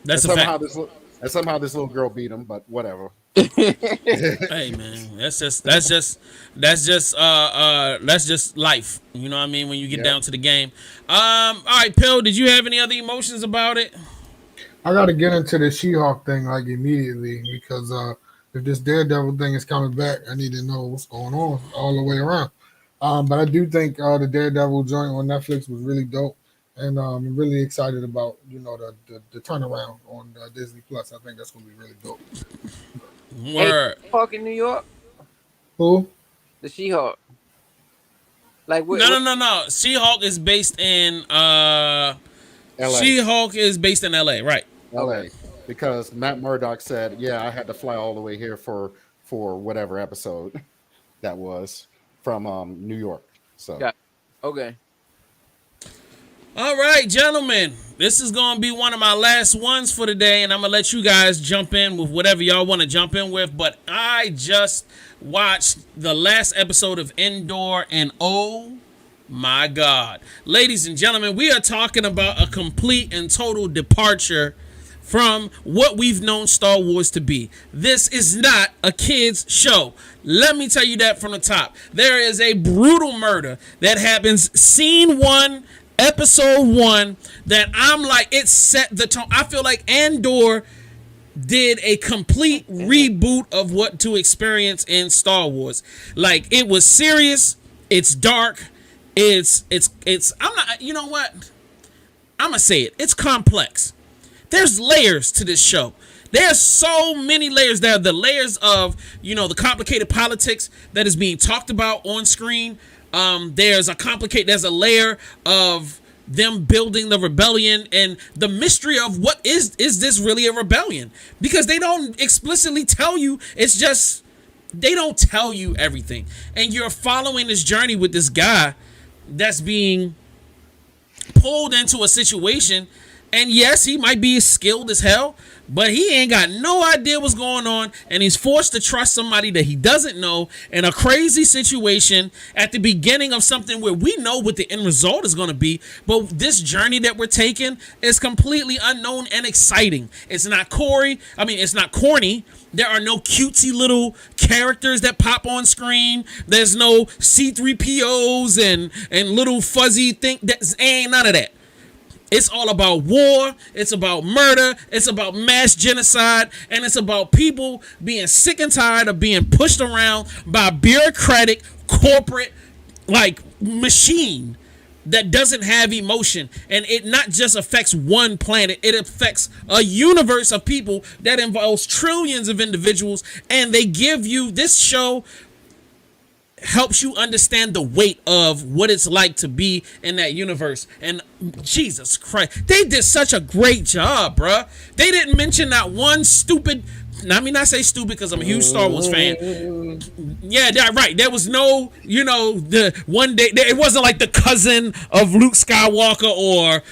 Speaker 3: That's a fact.
Speaker 5: Somehow this little girl beat him, but whatever.
Speaker 3: Hey man, that's just life. You know what I mean? When you get down to the game. All right, Pill, did you have any other emotions about it?
Speaker 6: I got to get into the She-Hulk thing like immediately, because if this Daredevil thing is coming back, I need to know what's going on all the way around. But I do think the Daredevil joint on Netflix was really dope, and I'm really excited about the turnaround on Disney Plus. I think that's going to be really dope.
Speaker 3: Word.
Speaker 4: Hey, She-Hulk in New York?
Speaker 6: Who?
Speaker 4: The She-Hulk. Like what?
Speaker 3: No. She-Hulk is based in
Speaker 5: LA.
Speaker 3: She-Hulk is based in LA, right?
Speaker 5: LA. Because Matt Murdock said, I had to fly all the way here for whatever episode that was from New York. So
Speaker 4: Okay.
Speaker 3: All right, gentlemen. This is going to be one of my last ones for today, and I'm going to let you guys jump in with whatever y'all want to jump in with. But I just watched the last episode of Andor, and oh my God. Ladies and gentlemen, we are talking about a complete and total departure from what we've known Star Wars to be. This is not a kid's show. Let me tell you that from the top. There is a brutal murder that happens scene 1, episode 1, that I'm like, it set the tone. I feel like Andor did a complete reboot of what to experience in Star Wars. Like, it was serious, it's dark, it's I'm not, you know what? I'm gonna say it. It's complex. There's layers to this show. There's so many layers. There are the layers of, the complicated politics that is being talked about on screen. There's a layer of, them building the rebellion and the mystery of what is this really a rebellion? Because they don't explicitly tell you. It's just they don't tell you everything, and you're following this journey with this guy that's being pulled into a situation. And yes, he might be skilled as hell, but he ain't got no idea what's going on, and he's forced to trust somebody that he doesn't know in a crazy situation at the beginning of something where we know what the end result is going to be, but this journey that we're taking is completely unknown and exciting. It's not it's not corny. There are no cutesy little characters that pop on screen. There's no C-3POs and little fuzzy thing. Ain't none of that. It's all about war, it's about murder, it's about mass genocide, and it's about people being sick and tired of being pushed around by a bureaucratic, corporate, machine that doesn't have emotion. And it not just affects one planet, it affects a universe of people that involves trillions of individuals, and they give you, this show helps you understand the weight of what it's like to be in that universe. And Jesus Christ, they did such a great job, bruh. They didn't mention that one stupid, I mean, I say stupid because I'm a huge Star Wars fan. Yeah, right. There was no, the one day, it wasn't like the cousin of Luke Skywalker, or,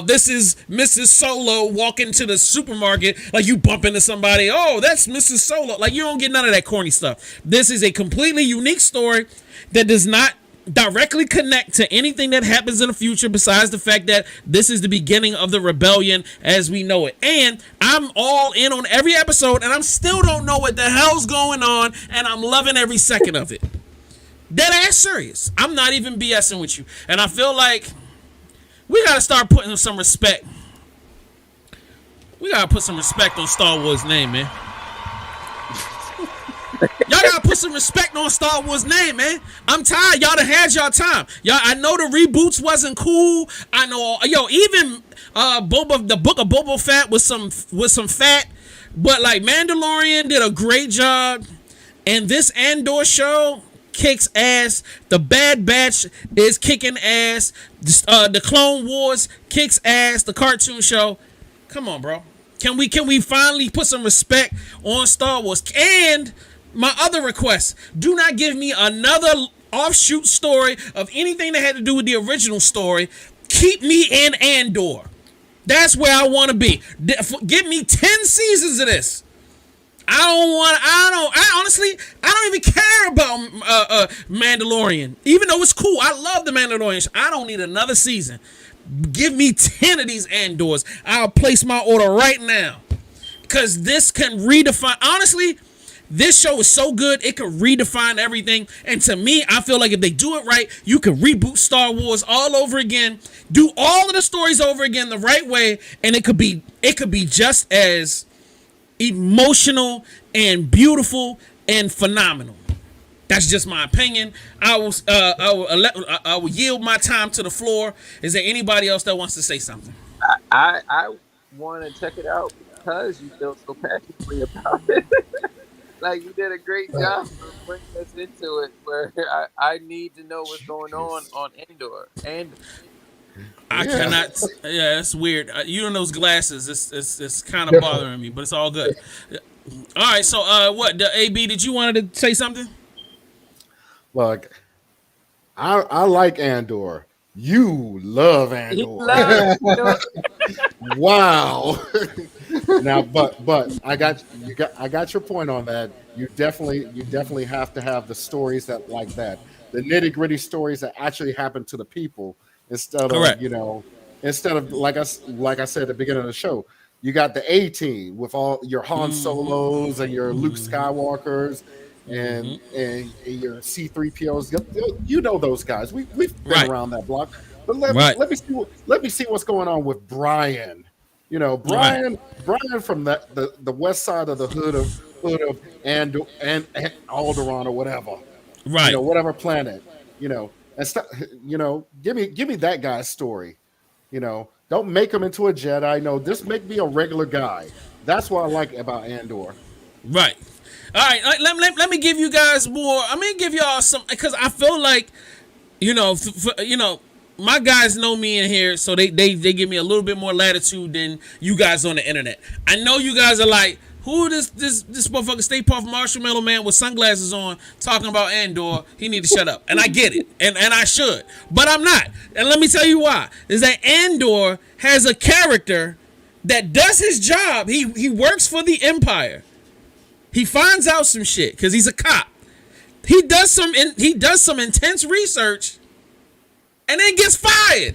Speaker 3: this is Mrs. Solo walking to the supermarket, like you bump into somebody, oh, that's Mrs. Solo. Like, you don't get none of that corny stuff. This is a completely unique story that does not directly connect to anything that happens in the future, besides the fact that this is the beginning of the rebellion as we know it. And I'm all in on every episode, and I still don't know what the hell's going on, and I'm loving every second of it. Dead ass serious. I'm not even BSing with you. And I feel like we gotta start putting some respect. We gotta put some respect on Star Wars' name, man. Y'all gotta put some respect on Star Wars' name, man. I'm tired. Y'all done had y'all time. Y'all, I know the reboots wasn't cool. I know, even the Book of Boba Fett was some fat, but like Mandalorian did a great job, and this Andor show kicks ass. The Bad Batch is kicking ass. The Clone Wars kicks ass. The cartoon show. Come on, bro. Can we finally put some respect on Star Wars? And my other request, do not give me another offshoot story of anything that had to do with the original story. Keep me in Andor. That's where I want to be. Give me 10 seasons of this. I honestly don't even care about Mandalorian. Even though it's cool, I love the Mandalorian. I don't need another season. Give me 10 of these Andors. I'll place my order right now. Because this can redefine, honestly, this show is so good, it could redefine everything. And to me, I feel like if they do it right, you could reboot Star Wars all over again, do all of the stories over again the right way, and it could be just as emotional and beautiful and phenomenal. That's just my opinion. I will yield my time to the floor. Is there anybody else that wants to say something?
Speaker 4: I want to check it out because you feel so passionately about it. Like, you did a great job of bringing us into it, where I need to know what's going on Andor. And
Speaker 3: I cannot. Yeah, it's weird. You and those glasses, it's kind of bothering me, but it's all good. All right, so what? The AB, did you want to say something?
Speaker 5: Look, I like Andor. You love Andor. Wow. Now, but I got your point on that. You definitely have to have the stories that like that, the nitty gritty stories that actually happen to the people, instead of instead of like I said at the beginning of the show, you got the A-team with all your Han Solos and your Luke Skywalkers and your C-3POs. You know those guys. We've been around that block. But let me see what's going on with Brian. Brian from the west side of the hood of and Alderaan or whatever. Right. Whatever planet. Give me that guy's story. Don't make him into a Jedi. No, just make me a regular guy. That's what I like about Andor.
Speaker 3: Right. All right. Let me give you guys more. I'm gonna give y'all some, because I feel like, my guys know me in here, so they give me a little bit more latitude than you guys on the internet. I know you guys are like, who this motherfucker Stay Puft Marshmallow Man with sunglasses on talking about Andor? He need to shut up. And I get it. And I should. But I'm not. And let me tell you why. Is that Andor has a character that does his job. He works for the Empire. He finds out some shit because he's a cop. He does some intense research and then gets fired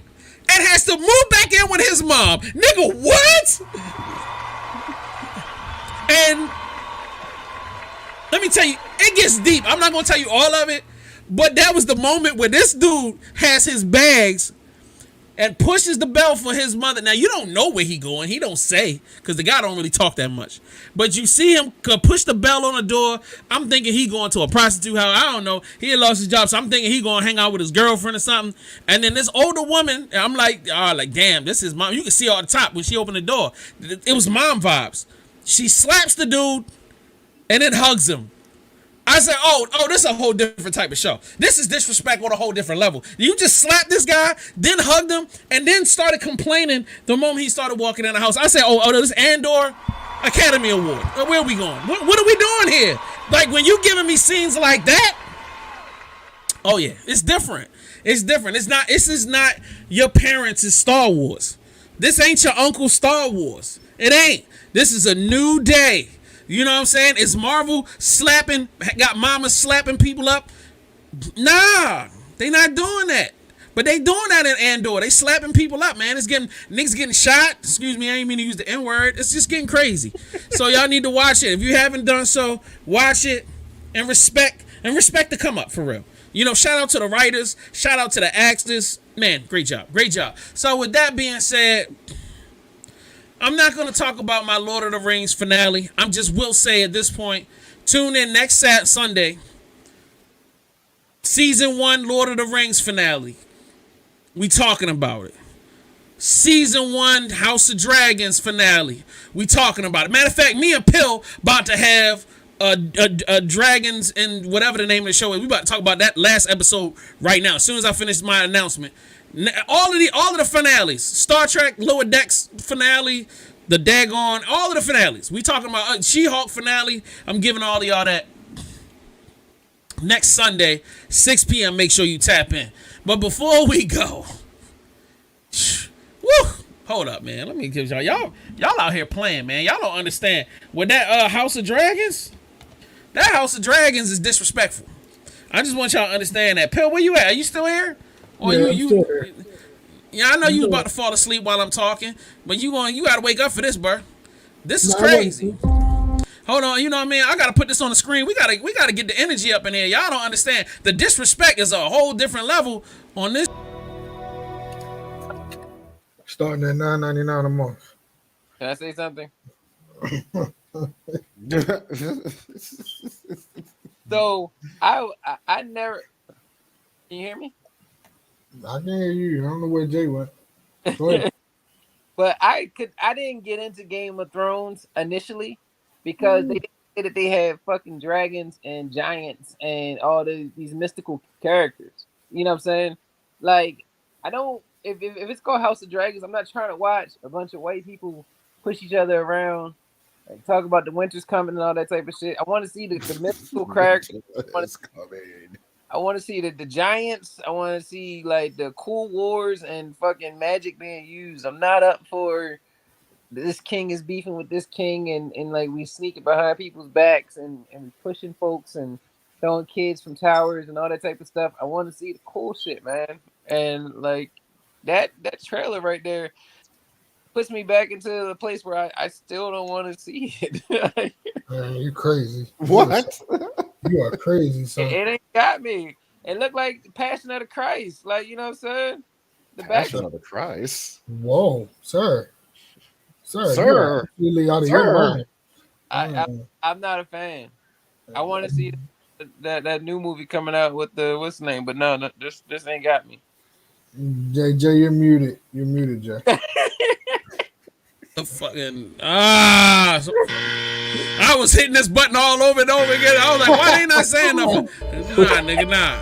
Speaker 3: and has to move back in with his mom. Nigga, what? And let me tell you, it gets deep. I'm not going to tell you all of it, but that was the moment where this dude has his bags and pushes the bell for his mother. Now, you don't know where he going. He don't say, because the guy don't really talk that much. But you see him push the bell on the door. I'm thinking he going to a prostitute house. I don't know. He had lost his job, so I'm thinking he going to hang out with his girlfriend or something. And then this older woman, I'm like, damn, this is mom. You can see her on the top when she opened the door. It was mom vibes. She slaps the dude and then hugs him. I said, oh, this is a whole different type of show. This is disrespect on a whole different level. You just slapped this guy, then hugged him, and then started complaining the moment he started walking in the house. I said, oh, this Andor Academy Award. Where are we going? What are we doing here? Like, when you giving me scenes like that, oh yeah, it's different. It's different. This is not your parents' Star Wars. This ain't your uncle's Star Wars. It ain't. This is a new day. You know what I'm saying? It's Marvel got mama slapping people up. Nah, they not doing that. But they doing that in Andor. They slapping people up, man. Niggas getting shot. Excuse me, I ain't mean to use the N-word. It's just getting crazy. So y'all need to watch it. If you haven't done so, watch it and respect the come up, for real. You know, shout out to the writers. Shout out to the actors. Man, great job. Great job. So with that being said, I'm not going to talk about my Lord of the Rings finale. I just will say at this point, tune in next Sunday. Season 1 Lord of the Rings finale. We talking about it. Season 1 House of Dragons finale. We talking about it. Matter of fact, me and Pill about to have a Dragons and whatever the name of the show is. We about to talk about that last episode right now. As soon as I finish my announcement. All of the finales, Star Trek Lower Decks finale, the daggone, all of the finales. We talking about She-Hulk finale. I'm giving all of y'all that next Sunday, 6 p.m. Make sure you tap in. But before we go, woo, hold up, man. Let me give y'all out here playing, man. Y'all don't understand. With that House of Dragons, that House of Dragons is disrespectful. I just want y'all to understand that. Pill, where you at? Are you still here? Or
Speaker 6: yeah,
Speaker 3: yeah, I know you was about to fall asleep while I'm talking, but you gotta wake up for this, bro. This is crazy. Hold on, you know what I mean? I gotta put this on the screen. We gotta get the energy up in here. Y'all don't understand. The disrespect is a whole different level on this.
Speaker 6: Starting at $9.99 a month.
Speaker 4: Can I say something? So I never. Can you hear me?
Speaker 6: I can hear you. I don't know where Jay went. Go ahead.
Speaker 4: But I didn't get into Game of Thrones initially because they didn't say that they had fucking dragons and giants and all these mystical characters. You know what I'm saying? Like, I don't. If it's called House of Dragons, I'm not trying to watch a bunch of white people push each other around, like talk about the winter's coming and all that type of shit. I want to see the mystical characters. I want to see the giants. I want to see like the cool wars and fucking magic being used. I'm not up for this king is beefing with this king and like we sneaking behind people's backs and we pushing folks and throwing kids from towers and all that type of stuff. I want to see the cool shit, man. And like that trailer right there puts me back into the place where I still don't want to see it.
Speaker 6: Man, you crazy.
Speaker 5: What?
Speaker 6: You are crazy, son.
Speaker 4: It ain't got me. It looked like the Passion of the Christ. Like, you know what I'm saying? The
Speaker 5: Passion of the Christ.
Speaker 6: Whoa, sir. Sir. Really out of your mind.
Speaker 4: I'm not a fan. I want to see that new movie coming out with the what's the name, but no, this ain't got me.
Speaker 6: Jay, you're muted. You're muted, Jay.
Speaker 3: The fucking I was hitting this button all over and over again. I was like, why ain't I saying nothing? Nah, nigga, nah.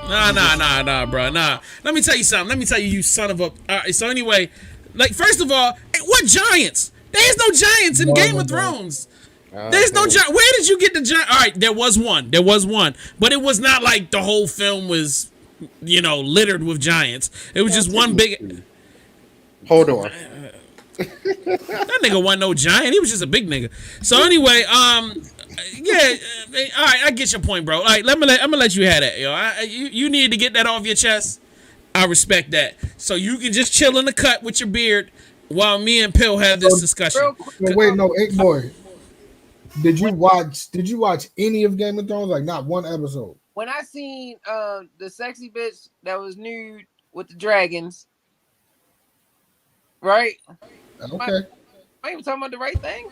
Speaker 3: Nah, bro. Nah. Let me tell you something. Let me tell you, you son of a. All right. So anyway, like first of all, what giants? There's no giants in Game of Thrones. There's no giant. Where did you get the giant? All right, there was one, but it was not like the whole film was, littered with giants. It was just one big.
Speaker 5: Hold on.
Speaker 3: That nigga wasn't no giant. He was just a big nigga. So anyway, yeah, all right, I get your point, bro. All right, I'm gonna let you have that, yo. You needed to get that off your chest. I respect that. So you can just chill in the cut with your beard while me and Pill have this discussion.
Speaker 6: Wait, no, Ink Boy. Did you watch any of Game of Thrones? Like not one episode.
Speaker 4: When I seen the sexy bitch that was nude with the dragons, right?
Speaker 6: Okay.
Speaker 4: Am I even talking about the right thing?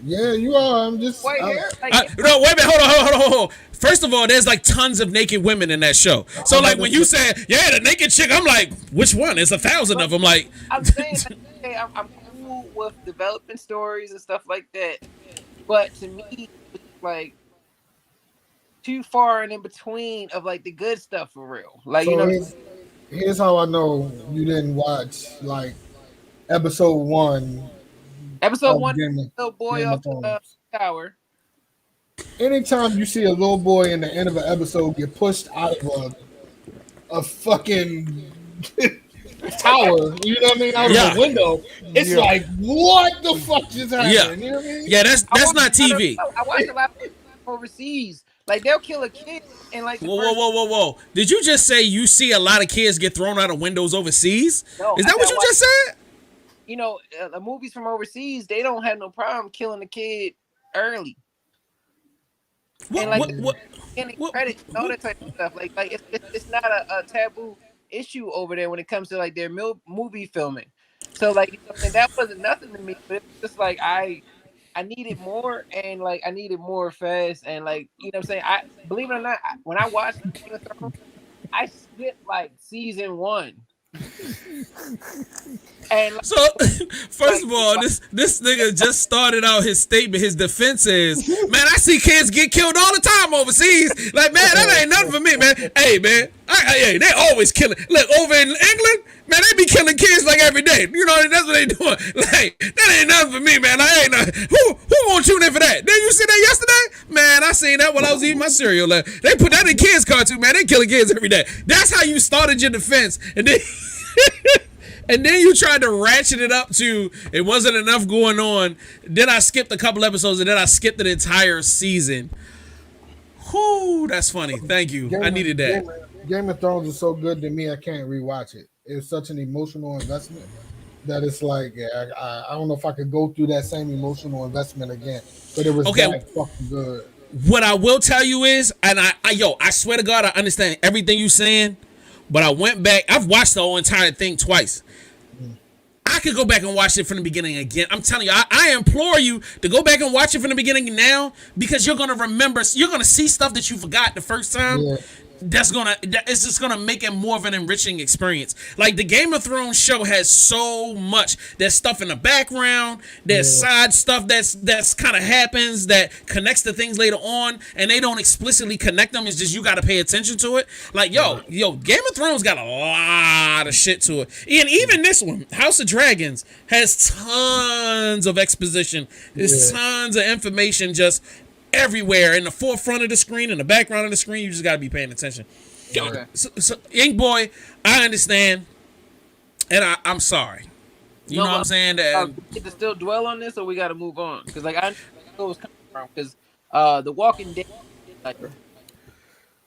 Speaker 6: Yeah, you are. I'm just.
Speaker 4: White hair?
Speaker 3: No, wait a minute. Hold on. First of all, there's like tons of naked women in that show. So like when you say, yeah, the naked chick, I'm like, which one? There's 1,000 of them. Like,
Speaker 4: I'm saying, I'm cool with developing stories and stuff like that. But to me, it's like too far and in between of like the good stuff for real. Like,
Speaker 6: so here's how I know you didn't watch like episode 1.
Speaker 4: Episode 1, little boy off the tower.
Speaker 6: Anytime you see a little boy in the end of an episode get pushed out of a fucking tower, you know what I mean, out of a window, it's like, what the fuck just happened?
Speaker 3: Yeah,
Speaker 6: you know what I mean?
Speaker 3: Yeah, that's not TV.
Speaker 4: I watch a lot of overseas. Like they'll kill a kid and like.
Speaker 3: Whoa! Did you just say you see a lot of kids get thrown out of windows overseas? No, is that what you just said?
Speaker 4: The movies from overseas, they don't have no problem killing the kid early. Any credit, all that type of stuff. Like it's not a taboo issue over there when it comes to like their movie filming. So like that wasn't nothing to me, but it was just like I needed more, and like I needed more fast, and like what I'm saying. I believe it or not, when I watched Game of Thrones, I skipped like season 1. And like,
Speaker 3: so, first of all, this nigga just started out his statement. His defense is, man, I see kids get killed all the time overseas. Like, man, that ain't nothing for me, man. Hey, man, they always killing. Look, over in England, man, they be killing kids like every day. That's what they doing. Like, that ain't nothing for me, man. I ain't nothing. Who won't tune in for that? Did you see that yesterday? Man, I seen that when I was eating my cereal. Like, they put that in kids' cartoon, man. They killing kids every day. That's how you started your defense, and then. And then you tried to ratchet it up to it wasn't enough going on. Then I skipped a couple episodes, and then I skipped an entire season. Whoo, that's funny. Thank you. I needed that.
Speaker 6: Game of Thrones is so good to me, I can't rewatch it. It's such an emotional investment that it's like, I don't know if I could go through that same emotional investment again. But it was that fucking good.
Speaker 3: What I will tell you is, and I swear to God, I understand everything you're saying. But I went back. I've watched the whole entire thing twice. I could go back and watch it from the beginning again. I'm telling you, I implore you to go back and watch it from the beginning now, because you're gonna remember. You're gonna see stuff that you forgot the first time. Yeah. It's just gonna make it more of an enriching experience. Like the Game of Thrones show has so much. There's stuff in the background. There's side stuff that's kind of happens that connects to things later on, and they don't explicitly connect them. It's just you got to pay attention to it. Like yo, Game of Thrones got a lot of shit to it, and even this one, House of Dragons, has tons of exposition. There's tons of information just everywhere, in the forefront of the screen, in the background of the screen. You just gotta be paying attention. Okay. So Ink Boy, I understand, and I'm sorry. You know what I'm saying?
Speaker 4: Need to still dwell on this, or we gotta move on? Because like I know where it was coming from. Because the Walking Dead, like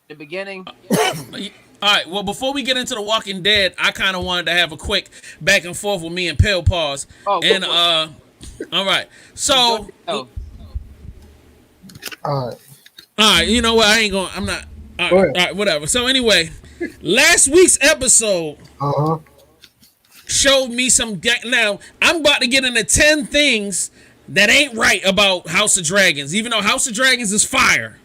Speaker 4: the beginning.
Speaker 3: All right. Well, before we get into the Walking Dead, I kind of wanted to have a quick back and forth with me and Pale Pause. All right. So.
Speaker 6: All
Speaker 3: right, you know what? I'm not. All right, whatever. So anyway, last week's episode showed me some. Now I'm about to get into 10 things that ain't right about House of Dragons, even though House of Dragons is fire.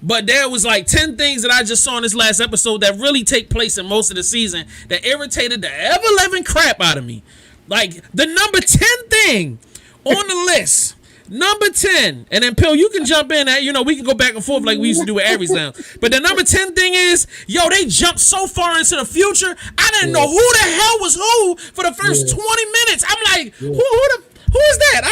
Speaker 3: But there was like 10 things that I just saw in this last episode that really take place in most of the season that irritated the ever-living crap out of me. Like the number 10 thing on the list Number 10, and then Pill, you can jump in at, we can go back and forth like we used to do with Aries now. But the number 10 thing is, they jumped so far into the future, I didn't know who the hell was who for the first 20 minutes. I'm like, who is that?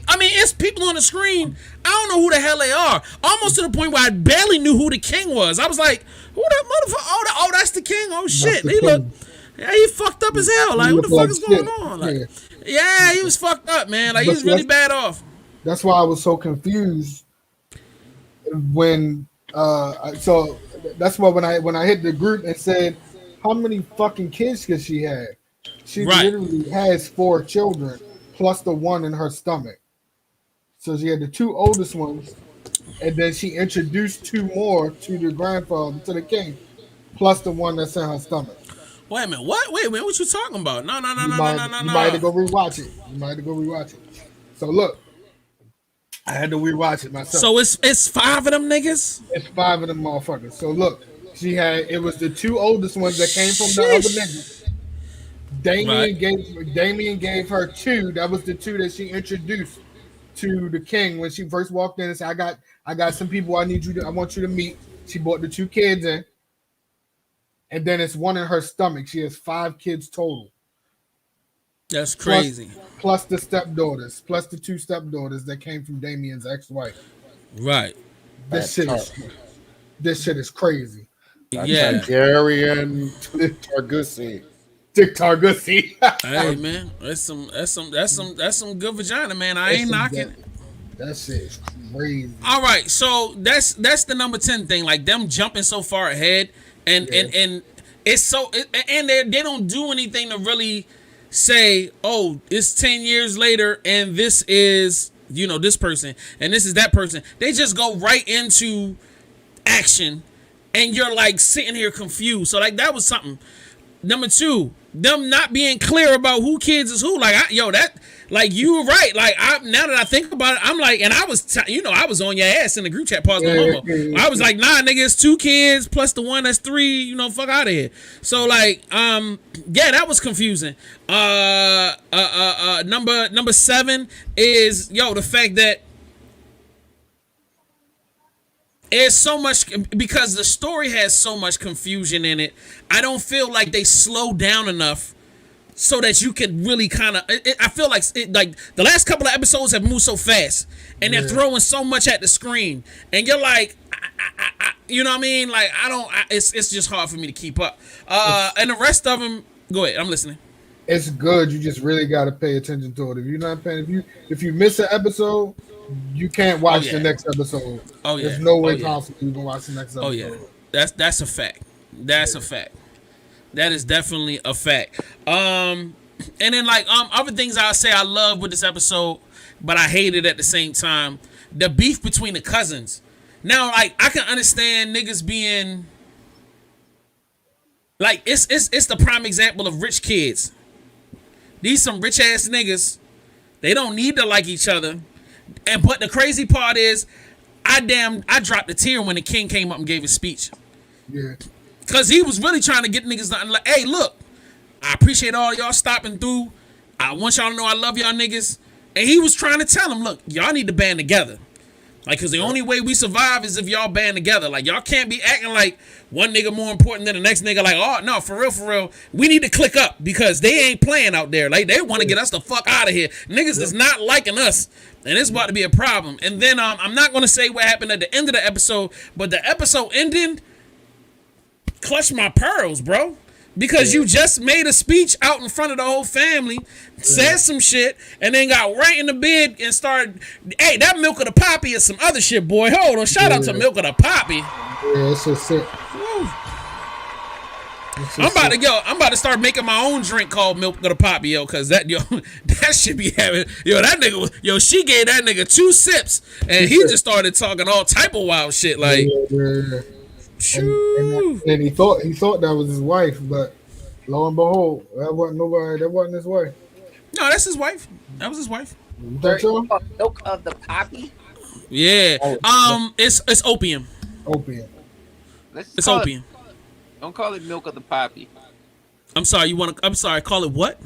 Speaker 3: I mean, it's people on the screen. I don't know who the hell they are. Almost to the point where I barely knew who the king was. I was like, who that motherfucker? Oh, that's the king. Oh shit, he fucked up as hell. Like, what the fuck is going on? Like, yeah, he was fucked up, man. Like, he was really bad off.
Speaker 6: That's why I was so confused when so that's why when I hit the group and said, how many fucking kids could she have? She literally has 4 children plus the one in her stomach. So she had the 2 oldest ones, and then she introduced 2 more to the grandfather, to the king, plus the one that's in her stomach.
Speaker 3: Wait a minute, what? Wait a minute, what you talking about? No.
Speaker 6: You might have to go rewatch it. So look, I had to rewatch it myself.
Speaker 3: So it's 5 of them niggas?
Speaker 6: It's 5 of them motherfuckers. So look, it was the 2 oldest ones that came from the other niggas. Damien gave her 2. That was the 2 that she introduced to the king when she first walked in and said, I got some people I want you to meet. She brought the 2 kids in. And then it's 1 in her stomach. She has 5 kids total.
Speaker 3: That's crazy.
Speaker 6: Plus the stepdaughters, plus the 2 stepdaughters that came from Damien's ex-wife.
Speaker 3: Right.
Speaker 6: This shit is crazy.
Speaker 3: Yeah.
Speaker 5: Targaryen Targusi.
Speaker 6: Dick Targusi.
Speaker 3: Hey man, that's some good vagina, man. I ain't knocking.
Speaker 6: That shit is crazy.
Speaker 3: All right, so that's the number 10 thing. Like them jumping so far ahead, and it's so and they don't do anything to really say, oh, it's 10 years later, and this is this person, and this is that person. They just go right into action, and you're like sitting here confused. So like that was something. Number 2, them not being clear about who kids is who. Like, you were right. Like, now that I think about it, I'm like, and I was, I was on your ass in the group chat. Pause no homo. I was like, nah, nigga, it's 2 kids plus the one that's 3. Fuck out of here. So like, yeah, that was confusing. Number 7 is the fact that it's so much, because the story has so much confusion in it. I don't feel like they slow down enough so that you can really kind of. I feel like the last couple of episodes have moved so fast, and they're throwing so much at the screen, and you're like, you know what I mean? Like it's just hard for me to keep up. And the rest of them, go ahead. I'm listening.
Speaker 6: It's good. You just really got to pay attention to it. If you're not paying, if you miss an episode, you can't watch the next episode.
Speaker 3: Oh yeah.
Speaker 6: There's no way possible you can watch the next episode.
Speaker 3: Oh yeah. That's a fact. That's a fact. That is definitely a fact. And then like other things I'll say I love with this episode, but I hate it at the same time. The beef between the cousins. Now, like, I can understand niggas being like, it's the prime example of rich kids. These some rich ass niggas. They don't need to like each other. But the crazy part is, I dropped a tear when the king came up and gave his speech.
Speaker 6: Yeah.
Speaker 3: Cause he was really trying to get niggas to like, hey, look, I appreciate all y'all stopping through. I want y'all to know I love y'all niggas. And he was trying to tell them, look, y'all need to band together. Like, cause the only way we survive is if y'all band together. Like, y'all can't be acting like one nigga more important than the next nigga. Like, oh no, for real, we need to click up because they ain't playing out there. Like, they want to get us the fuck out of here. Niggas is not liking us, and it's about to be a problem. And then I'm not gonna say what happened at the end of the episode, but the episode ending clutched my pearls, bro. Because you just made a speech out in front of the whole family, said some shit, and then got right in the bed and started, hey, that Milk of the Poppy is some other shit, boy. Hold on, shout out to Milk of the Poppy.
Speaker 6: Yeah, it's just sick.
Speaker 3: I'm about to start making my own drink called Milk of the Poppy, yo, cause that should be having, that nigga was, she gave that nigga 2 sips, and he just started talking all type of wild shit, like.
Speaker 6: Yeah. And he thought that was his wife, but lo and behold, that wasn't his wife.
Speaker 3: No, that's his wife. That was his wife.
Speaker 4: Milk of the Poppy?
Speaker 3: Yeah. It's opium.
Speaker 6: Opium.
Speaker 3: It's opium.
Speaker 4: Don't call it Milk of the Poppy.
Speaker 3: I'm sorry, call it what?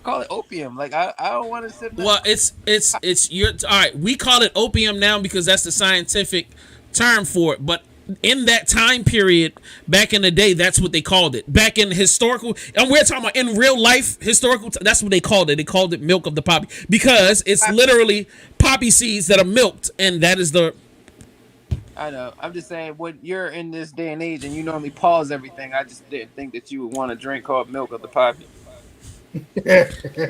Speaker 4: call it opium. Like I don't want to sit.
Speaker 3: Well, it's your all right. We call it opium now because that's the scientific term for it. But in that time period, back in the day, that's what they called it. Back in historical, and we're talking about in real life historical. That's what they called it. They called it milk of the poppy because it's literally poppy seeds that are milked, and that is the.
Speaker 4: I know. I'm just saying, when you're in this day and age, and you normally pause everything, I just didn't think that you would want a drink called milk of the poppy.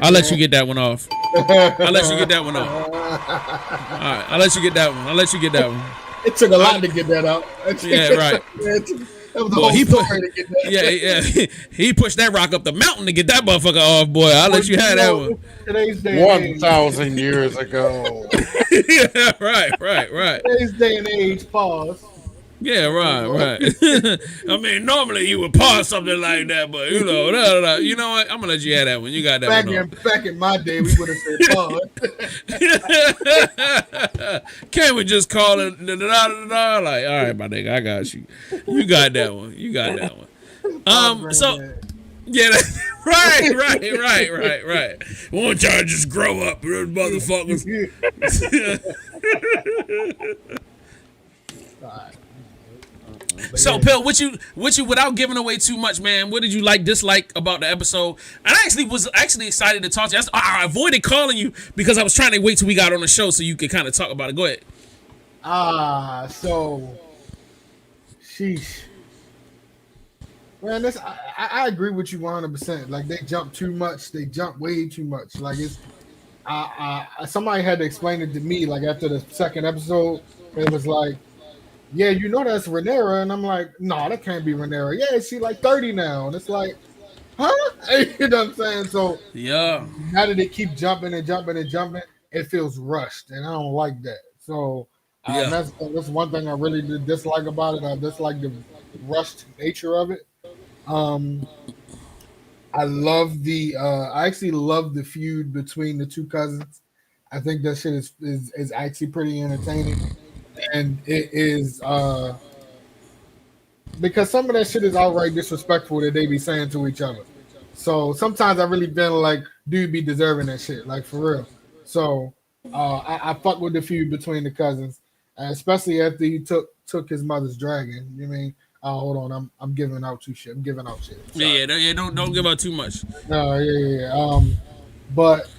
Speaker 3: I'll let you get that one off. I'll let you get that one off. All right, I'll let you get that one. I'll let you get that one.
Speaker 6: It took a lot to get that out.
Speaker 3: Yeah, right.
Speaker 6: That was the whole story to get that.
Speaker 3: Yeah. He pushed that rock up the mountain to get that motherfucker off, boy. I'll let you have that one.
Speaker 6: Today's day
Speaker 5: 1,000 years ago.
Speaker 3: Yeah, right.
Speaker 6: Today's day and age, pause.
Speaker 3: Yeah, right. I mean, normally you would pause something like that, but you know, you know what? I'm gonna let you have that one. You got that one.
Speaker 6: Back in my day, we would have said pause.
Speaker 3: Can't we just call it da-da-da-da-da? Like, all right, my nigga, I got you. You got that one. So yeah, right. Won't y'all just grow up, motherfuckers? So, Pill, what you without giving away too much, man, what did you dislike about the episode? I was excited to talk to you. I avoided calling you because I was trying to wait till we got on the show so you could kind of talk about it. Go ahead.
Speaker 6: So, sheesh. Man, I agree with you 100%. Like, they jump too much. They jump way too much. Like, it's somebody had to explain it to me. Like, after the second episode, it was like, yeah, you know that's Rhaenyra, and I'm like, no, that can't be Rhaenyra. Yeah, she's like 30 now, and it's like, huh? You know what I'm saying? So
Speaker 3: yeah,
Speaker 6: now that they keep jumping, it feels rushed, and I don't like that. So that's one thing I really did dislike about it. I dislike the rushed nature of it. I actually love the feud between the two cousins. I think that shit is actually pretty entertaining. And it is because some of that shit is outright disrespectful that they be saying to each other. So sometimes I really been like, dude be deserving that shit, like for real. So I fuck with the feud between the cousins, especially after he took his mother's dragon. You mean? Hold on, I'm giving out shit. Sorry.
Speaker 3: Yeah, don't give out too much.
Speaker 6: No, yeah. But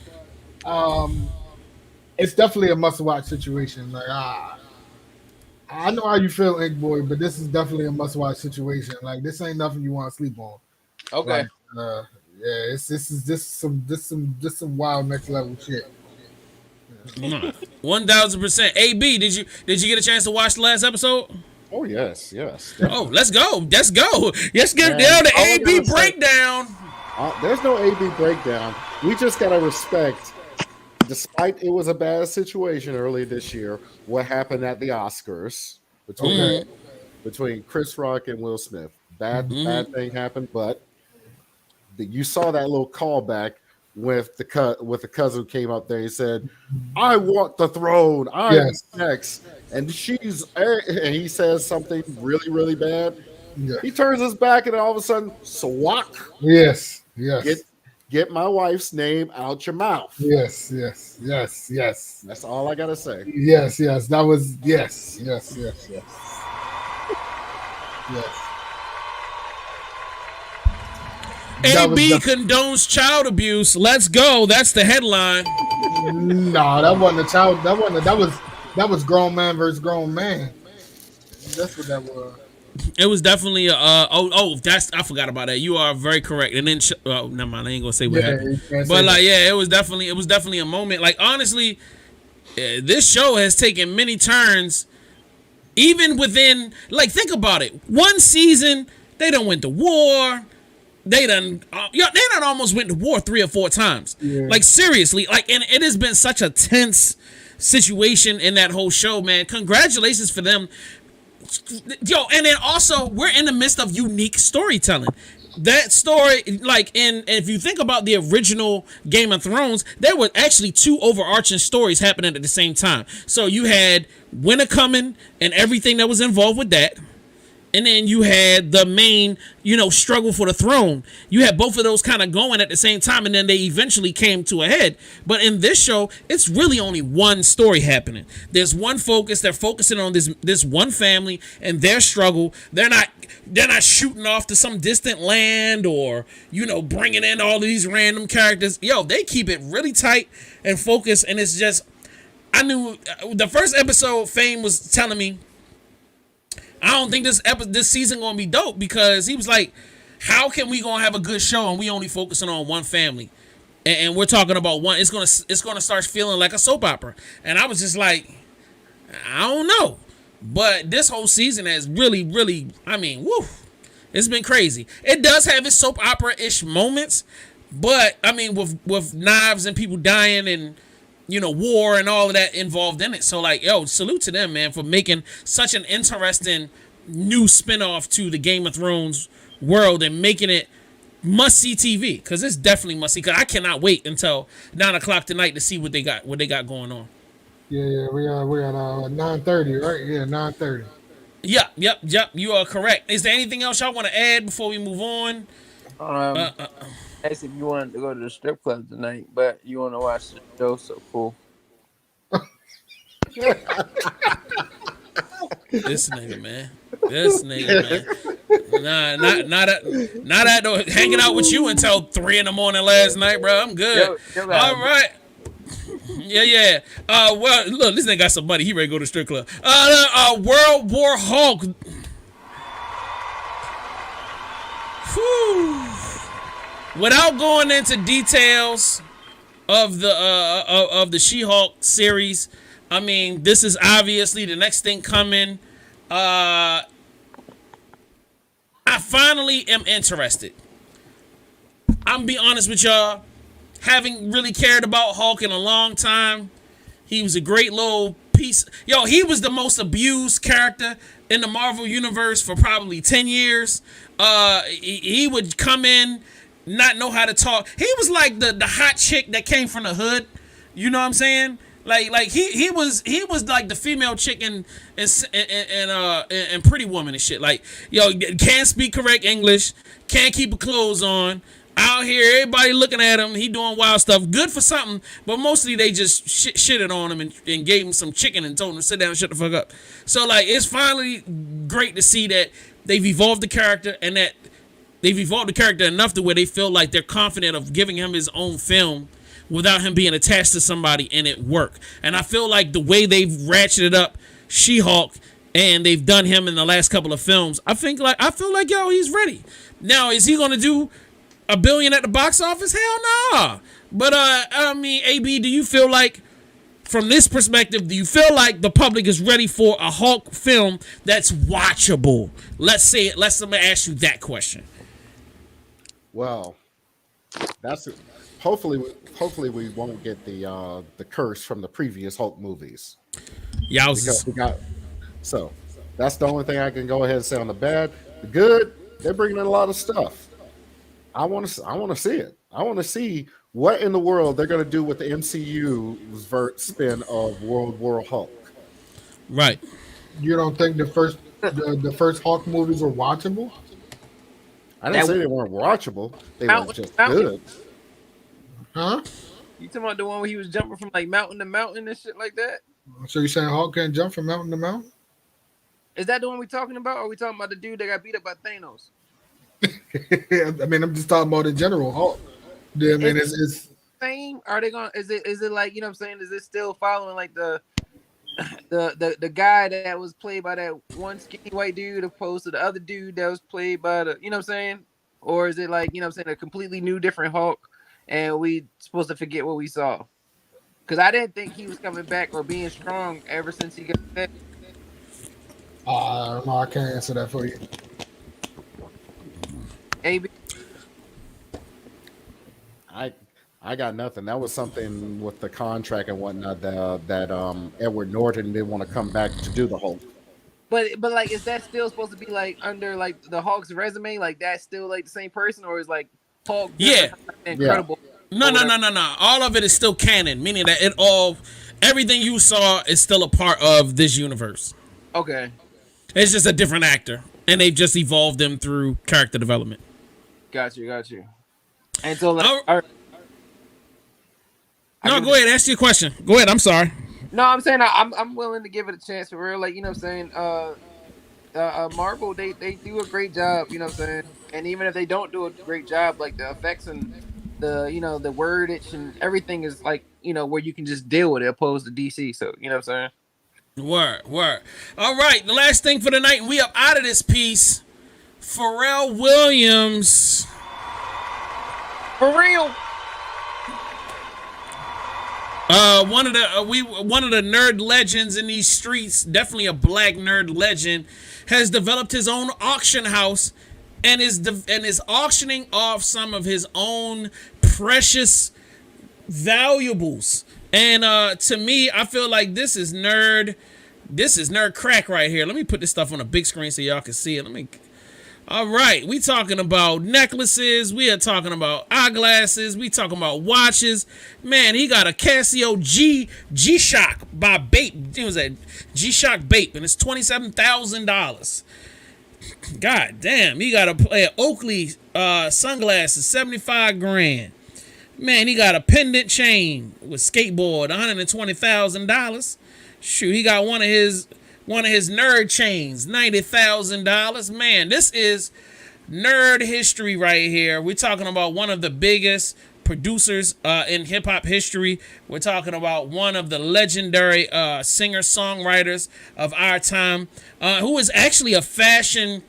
Speaker 6: it's definitely a must-watch situation. Like I know how you feel, Ink Boy, but this is definitely a must-watch situation. Like this ain't nothing you want to sleep on.
Speaker 4: Okay.
Speaker 6: Like, this is some wild next level shit.
Speaker 3: 1,000%. AB, did you get a chance to watch the last episode?
Speaker 5: Oh yes.
Speaker 3: Oh, let's go. Let's get down to AB breakdown.
Speaker 5: There's no AB breakdown. We just gotta respect. Despite it was a bad situation early this year, what happened at the Oscars between Chris Rock and Will Smith? Bad thing happened, but you saw that little callback with the cousin who came up there and said, "I want the throne. I'm next," and he says something really, really bad. Yeah. He turns his back, and all of a sudden, swat.
Speaker 6: Yes.
Speaker 5: Get my wife's name out your mouth.
Speaker 6: Yes.
Speaker 5: That's all I gotta say.
Speaker 6: Yes. That was yes.
Speaker 3: AB condones child abuse. Let's go. That's the headline.
Speaker 6: No, that wasn't a child. That was grown man versus grown man. That's what that was.
Speaker 3: It was definitely I forgot about that. You are very correct. And then never mind, I ain't gonna say what happened. But it was definitely a moment. Like honestly, this show has taken many turns. Even within, like, think about it. One season, they done went to war. They done almost went to war 3 or 4 times. Yeah. Like seriously, like, and it has been such a tense situation in that whole show, man. Congratulations for them. Yo, and then also we're in the midst of unique storytelling. That story, like, and if you think about the original Game of Thrones, there were actually 2 overarching stories happening at the same time. So you had Winter coming and everything that was involved with that. and then you had the main, struggle for the throne. You had both of those kind of going at the same time, and then they eventually came to a head. But in this show, it's really only one story happening. There's one focus. They're focusing on this one family and their struggle. They're not shooting off to some distant land or, bringing in all these random characters. They keep it really tight and focused, and it's just, I knew the first episode, Fame was telling me, I don't think this season gonna be dope, because he was like, how can we gonna have a good show and we only focusing on one family, and we're talking about one? It's gonna start feeling like a soap opera. And I was just like, I don't know, but this whole season has really, really, it's been crazy. It does have its soap opera-ish moments, but with knives and people dying and war and all of that involved in it. So salute to them, man, for making such an interesting new spinoff to the Game of Thrones world and making it must-see TV, because it's definitely must-see, because I cannot wait until 9 o'clock tonight to see what they got going on.
Speaker 6: Yeah, we're at 9:30, right? Yeah, 9:30.
Speaker 3: Yep, you are correct. Is there anything else y'all want to add before we move on?
Speaker 4: Asked if you wanted to go to the strip club tonight, but you want to watch the show, so cool.
Speaker 3: This nigga, man. Not at hanging out with you until 3 a.m. last night, bro. I'm good. All right. Yeah. Well, look, this nigga got some money. He ready to go to the strip club. World War Hulk. Whew. Without going into details of the She-Hulk series, this is obviously the next thing coming. I finally am interested. I'm be honest with y'all, haven't really cared about Hulk in a long time. He was a great little piece. He was the most abused character in the Marvel universe for probably 10 years. He would come in, not know how to talk. He was like the hot chick that came from the hood. You know what I'm saying? Like he was like the female chick in Pretty Woman and shit. Like, can't speak correct English, can't keep her clothes on. Out here, everybody looking at him. He doing wild stuff. Good for something, but mostly they just shitted on him and gave him some chicken and told him to sit down and shut the fuck up. So it's finally great to see that they've evolved the character, and that they've evolved the character enough to where they feel like they're confident of giving him his own film without him being attached to somebody, and it work. And I feel like the way they've ratcheted up She-Hulk and they've done him in the last couple of films, I feel like he's ready. Now, is he gonna do $1 billion at the box office? Hell nah. But AB, do you feel like, from this perspective, do you feel like the public is ready for a Hulk film that's watchable? Let me ask you that question.
Speaker 5: Well, that's it. Hopefully we won't get the curse from the previous Hulk movies.
Speaker 3: Yeah,
Speaker 5: so that's the only thing I can go ahead and say on the bad. The good, they're bringing in a lot of stuff. I want to see it. I want to see what in the world they're going to do with the MCU's spin of World War Hulk.
Speaker 3: Right.
Speaker 6: You don't think the first Hulk movies were watchable?
Speaker 5: I didn't say they weren't watchable. They were just good.
Speaker 6: Huh?
Speaker 4: You talking about the one where he was jumping from mountain to mountain and shit like that?
Speaker 6: So you're saying Hulk can't jump from mountain to mountain?
Speaker 4: Is that the one we talking about, or are we talking about the dude that got beat up by Thanos?
Speaker 6: I'm just talking about in general Hulk. Yeah, it's
Speaker 4: same. Are they going? Is it like, you know what I'm saying? Is it still following like the guy that was played by that one skinny white dude opposed to the other dude that was played by the, you know what I'm saying? Or is it like, you know what I'm saying, a completely new different Hulk, and we supposed to forget what we saw? Because I didn't think he was coming back or being strong ever since he got back.
Speaker 6: No, I can't answer that for you.
Speaker 4: AB?
Speaker 5: I got nothing. That was something with the contract and whatnot that Edward Norton didn't want to come back to do the Hulk.
Speaker 4: But like, is that still supposed to be like under like the Hulk's resume? Like that's still like the same person, or is like Hulk?
Speaker 3: Yeah.
Speaker 4: Incredible.
Speaker 3: Yeah. No. All of it is still canon, meaning that everything you saw is still a part of this universe.
Speaker 4: Okay.
Speaker 3: It's just a different actor. and they've just evolved them through character development.
Speaker 4: Got you. And so, like,
Speaker 3: no, go ahead. Ask your question. Go ahead. I'm sorry.
Speaker 4: No, I'm saying I'm willing to give it a chance for real. Like, you know what I'm saying? Marvel, they do a great job, you know what I'm saying? And even if they don't do a great job, like the effects and the, you know, the wordage and everything is like, you know, where you can just deal with it opposed to DC. So, you know what I'm saying?
Speaker 3: Word. All right, the last thing for the night, and we up out of this piece. Pharrell Williams.
Speaker 4: For real.
Speaker 3: One of the nerd legends in these streets, definitely a black nerd legend, has developed his own auction house and is auctioning off some of his own precious valuables. And to me, I feel like this is nerd crack right here. Let me put this stuff on a big screen so y'all can see it. All right, we talking about necklaces. We are talking about eyeglasses. We talking about watches. Man, he got a Casio G-Shock by Bape. It was a G-Shock Bape, and it's $27,000. God damn, he got a pair of Oakley sunglasses, $75,000. Man, he got a pendant chain with skateboard, $120,000. Shoot, he got one of his nerd chains, $90,000. Man, this is nerd history right here. We're talking about one of the biggest producers in hip hop history. We're talking about one of the legendary singer-songwriters of our time, who is actually a fashion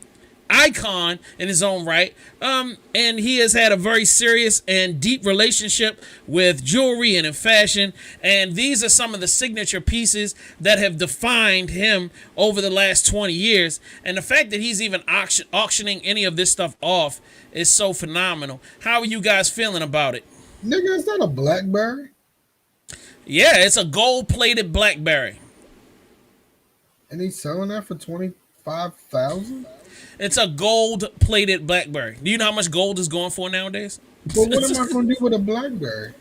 Speaker 3: icon in his own right. And he has had a very serious and deep relationship with jewelry and in fashion. And these are some of the signature pieces that have defined him over the last 20 years. And the fact that he's even auctioning any of this stuff off is so phenomenal. How are you guys feeling about it?
Speaker 6: Nigga, is that a BlackBerry?
Speaker 3: Yeah, it's a gold-plated BlackBerry.
Speaker 6: And he's selling that for $25,000?
Speaker 3: It's a gold-plated BlackBerry. Do you know how much gold is going for nowadays?
Speaker 6: But what am I going to do with a BlackBerry?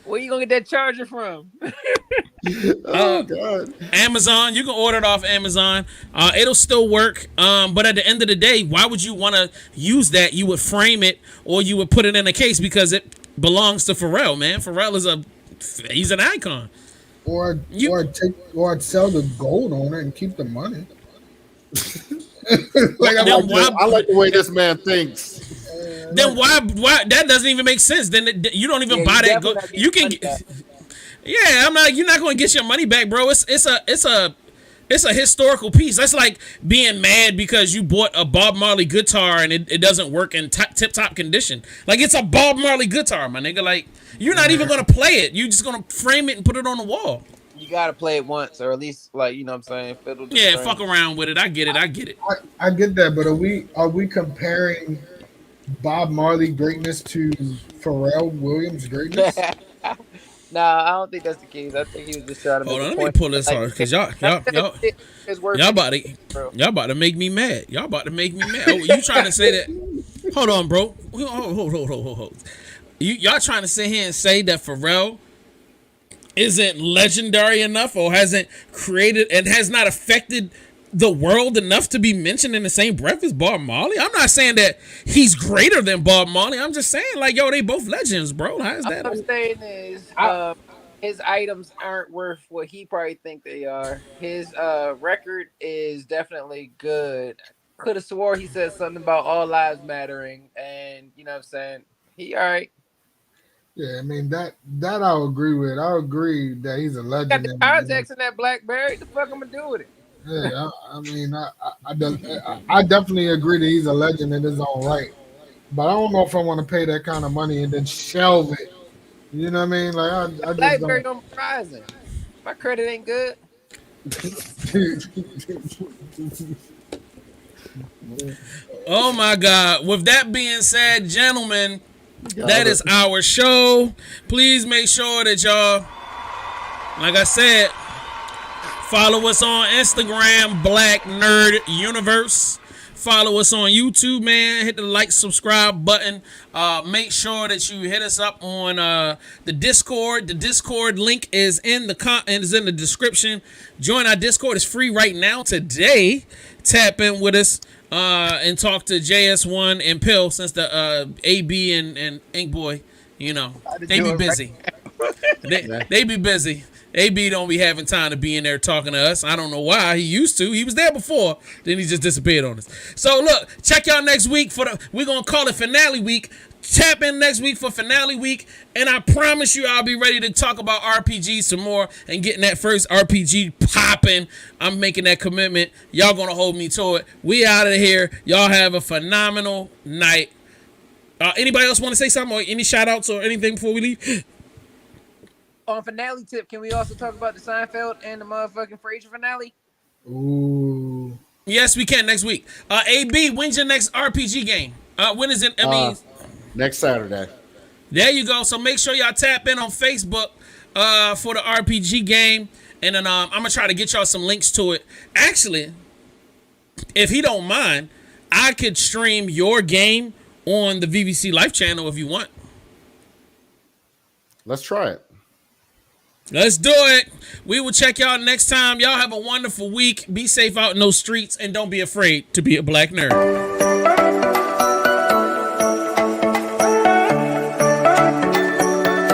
Speaker 4: Where you going to get that charger from?
Speaker 5: Oh, God.
Speaker 3: Amazon. You can order it off Amazon. It'll still work. But at the end of the day, why would you want to use that? You would frame it or you would put it in a case because it belongs to Pharrell, man. Pharrell he's an icon.
Speaker 6: Or sell the gold on it and keep the money.
Speaker 5: I like the way this man thinks.
Speaker 3: Then why that doesn't even make sense. Then you don't even buy that gold. You can you're not going to get your money back, bro. It's a historical piece. That's like being mad because you bought a Bob Marley guitar and it doesn't work in tip-top condition. Like, it's a Bob Marley guitar, my nigga. Like, you're not even going to play it. You're just going to frame it and put it on the wall.
Speaker 4: You got to play it once, or at least, like, you know what I'm saying? Fiddle
Speaker 3: fuck around with it. I get it. I get
Speaker 6: that, but are we comparing Bob Marley greatness to Pharrell Williams greatness?
Speaker 4: Nah, I don't think that's the case. I think he was just trying to.
Speaker 3: Hold on, let me pull this out because y'all about to make me mad. Y'all about to make me mad. Oh, you trying to say that? Hold on, bro. Hold. Y'all trying to sit here and say that Pharrell isn't legendary enough or hasn't created and has not affected the world enough to be mentioned in the same breath as Bob Marley? I'm not saying that he's greater than Bob Marley. I'm just saying, like, yo, they both legends, bro. How's that?
Speaker 4: What I'm saying is, his items aren't worth what he probably think they are. His record is definitely good. Could have swore he said something about all lives mattering, and you know what I'm saying? He all right.
Speaker 6: Yeah, I mean that I'll agree with. I'll agree that he's a legend.
Speaker 4: Got the contacts in that BlackBerry. The fuck I'm gonna do with it?
Speaker 6: Yeah, I definitely agree that he's a legend in his own right. But I don't know if I want to pay that kind of money and then shelve it. You know what I mean? Like I
Speaker 4: BlackBerry don't prize him. My credit ain't good.
Speaker 3: Oh my God. With that being said, gentlemen, that is our show. Please make sure that y'all, like I said, follow us on Instagram, Black Nerd Universe. Follow us on YouTube, man. Hit the like, subscribe button. Make sure that you hit us up on the Discord. The Discord link is in the description. Join our Discord. It's free right now today. Tap in with us. and talk to JS1 and Pill since the AB and Ink Boy, you know, they be busy. They be busy. AB don't be having time to be in there talking to us. I don't know why. He used to. He was there before. Then he just disappeared on us. So look, check y'all next week we're gonna call it finale week. Tap in next week for finale week, and I promise you I'll be ready to talk about RPGs some more and getting that first RPG popping. I'm making that commitment. Y'all gonna hold me to it. We out of here. Y'all have a phenomenal night. Anybody else want to say something or any shout outs or anything before we leave?
Speaker 4: On finale tip, can we also talk about the Seinfeld and the motherfucking Frasier finale?
Speaker 6: Ooh.
Speaker 3: Yes, we can next week. AB, when's your next RPG game? When is it? I mean,
Speaker 5: next Saturday.
Speaker 3: There you go. So make sure y'all tap in on Facebook for the RPG game, and then I'm gonna try to get y'all some links to it. Actually, if he don't mind, I could stream your game on the VVC Life channel if you want.
Speaker 5: Let's try it.
Speaker 3: Let's do it. We will check y'all next time. Y'all have a wonderful week. Be safe out in those streets and don't be afraid to be a black nerd.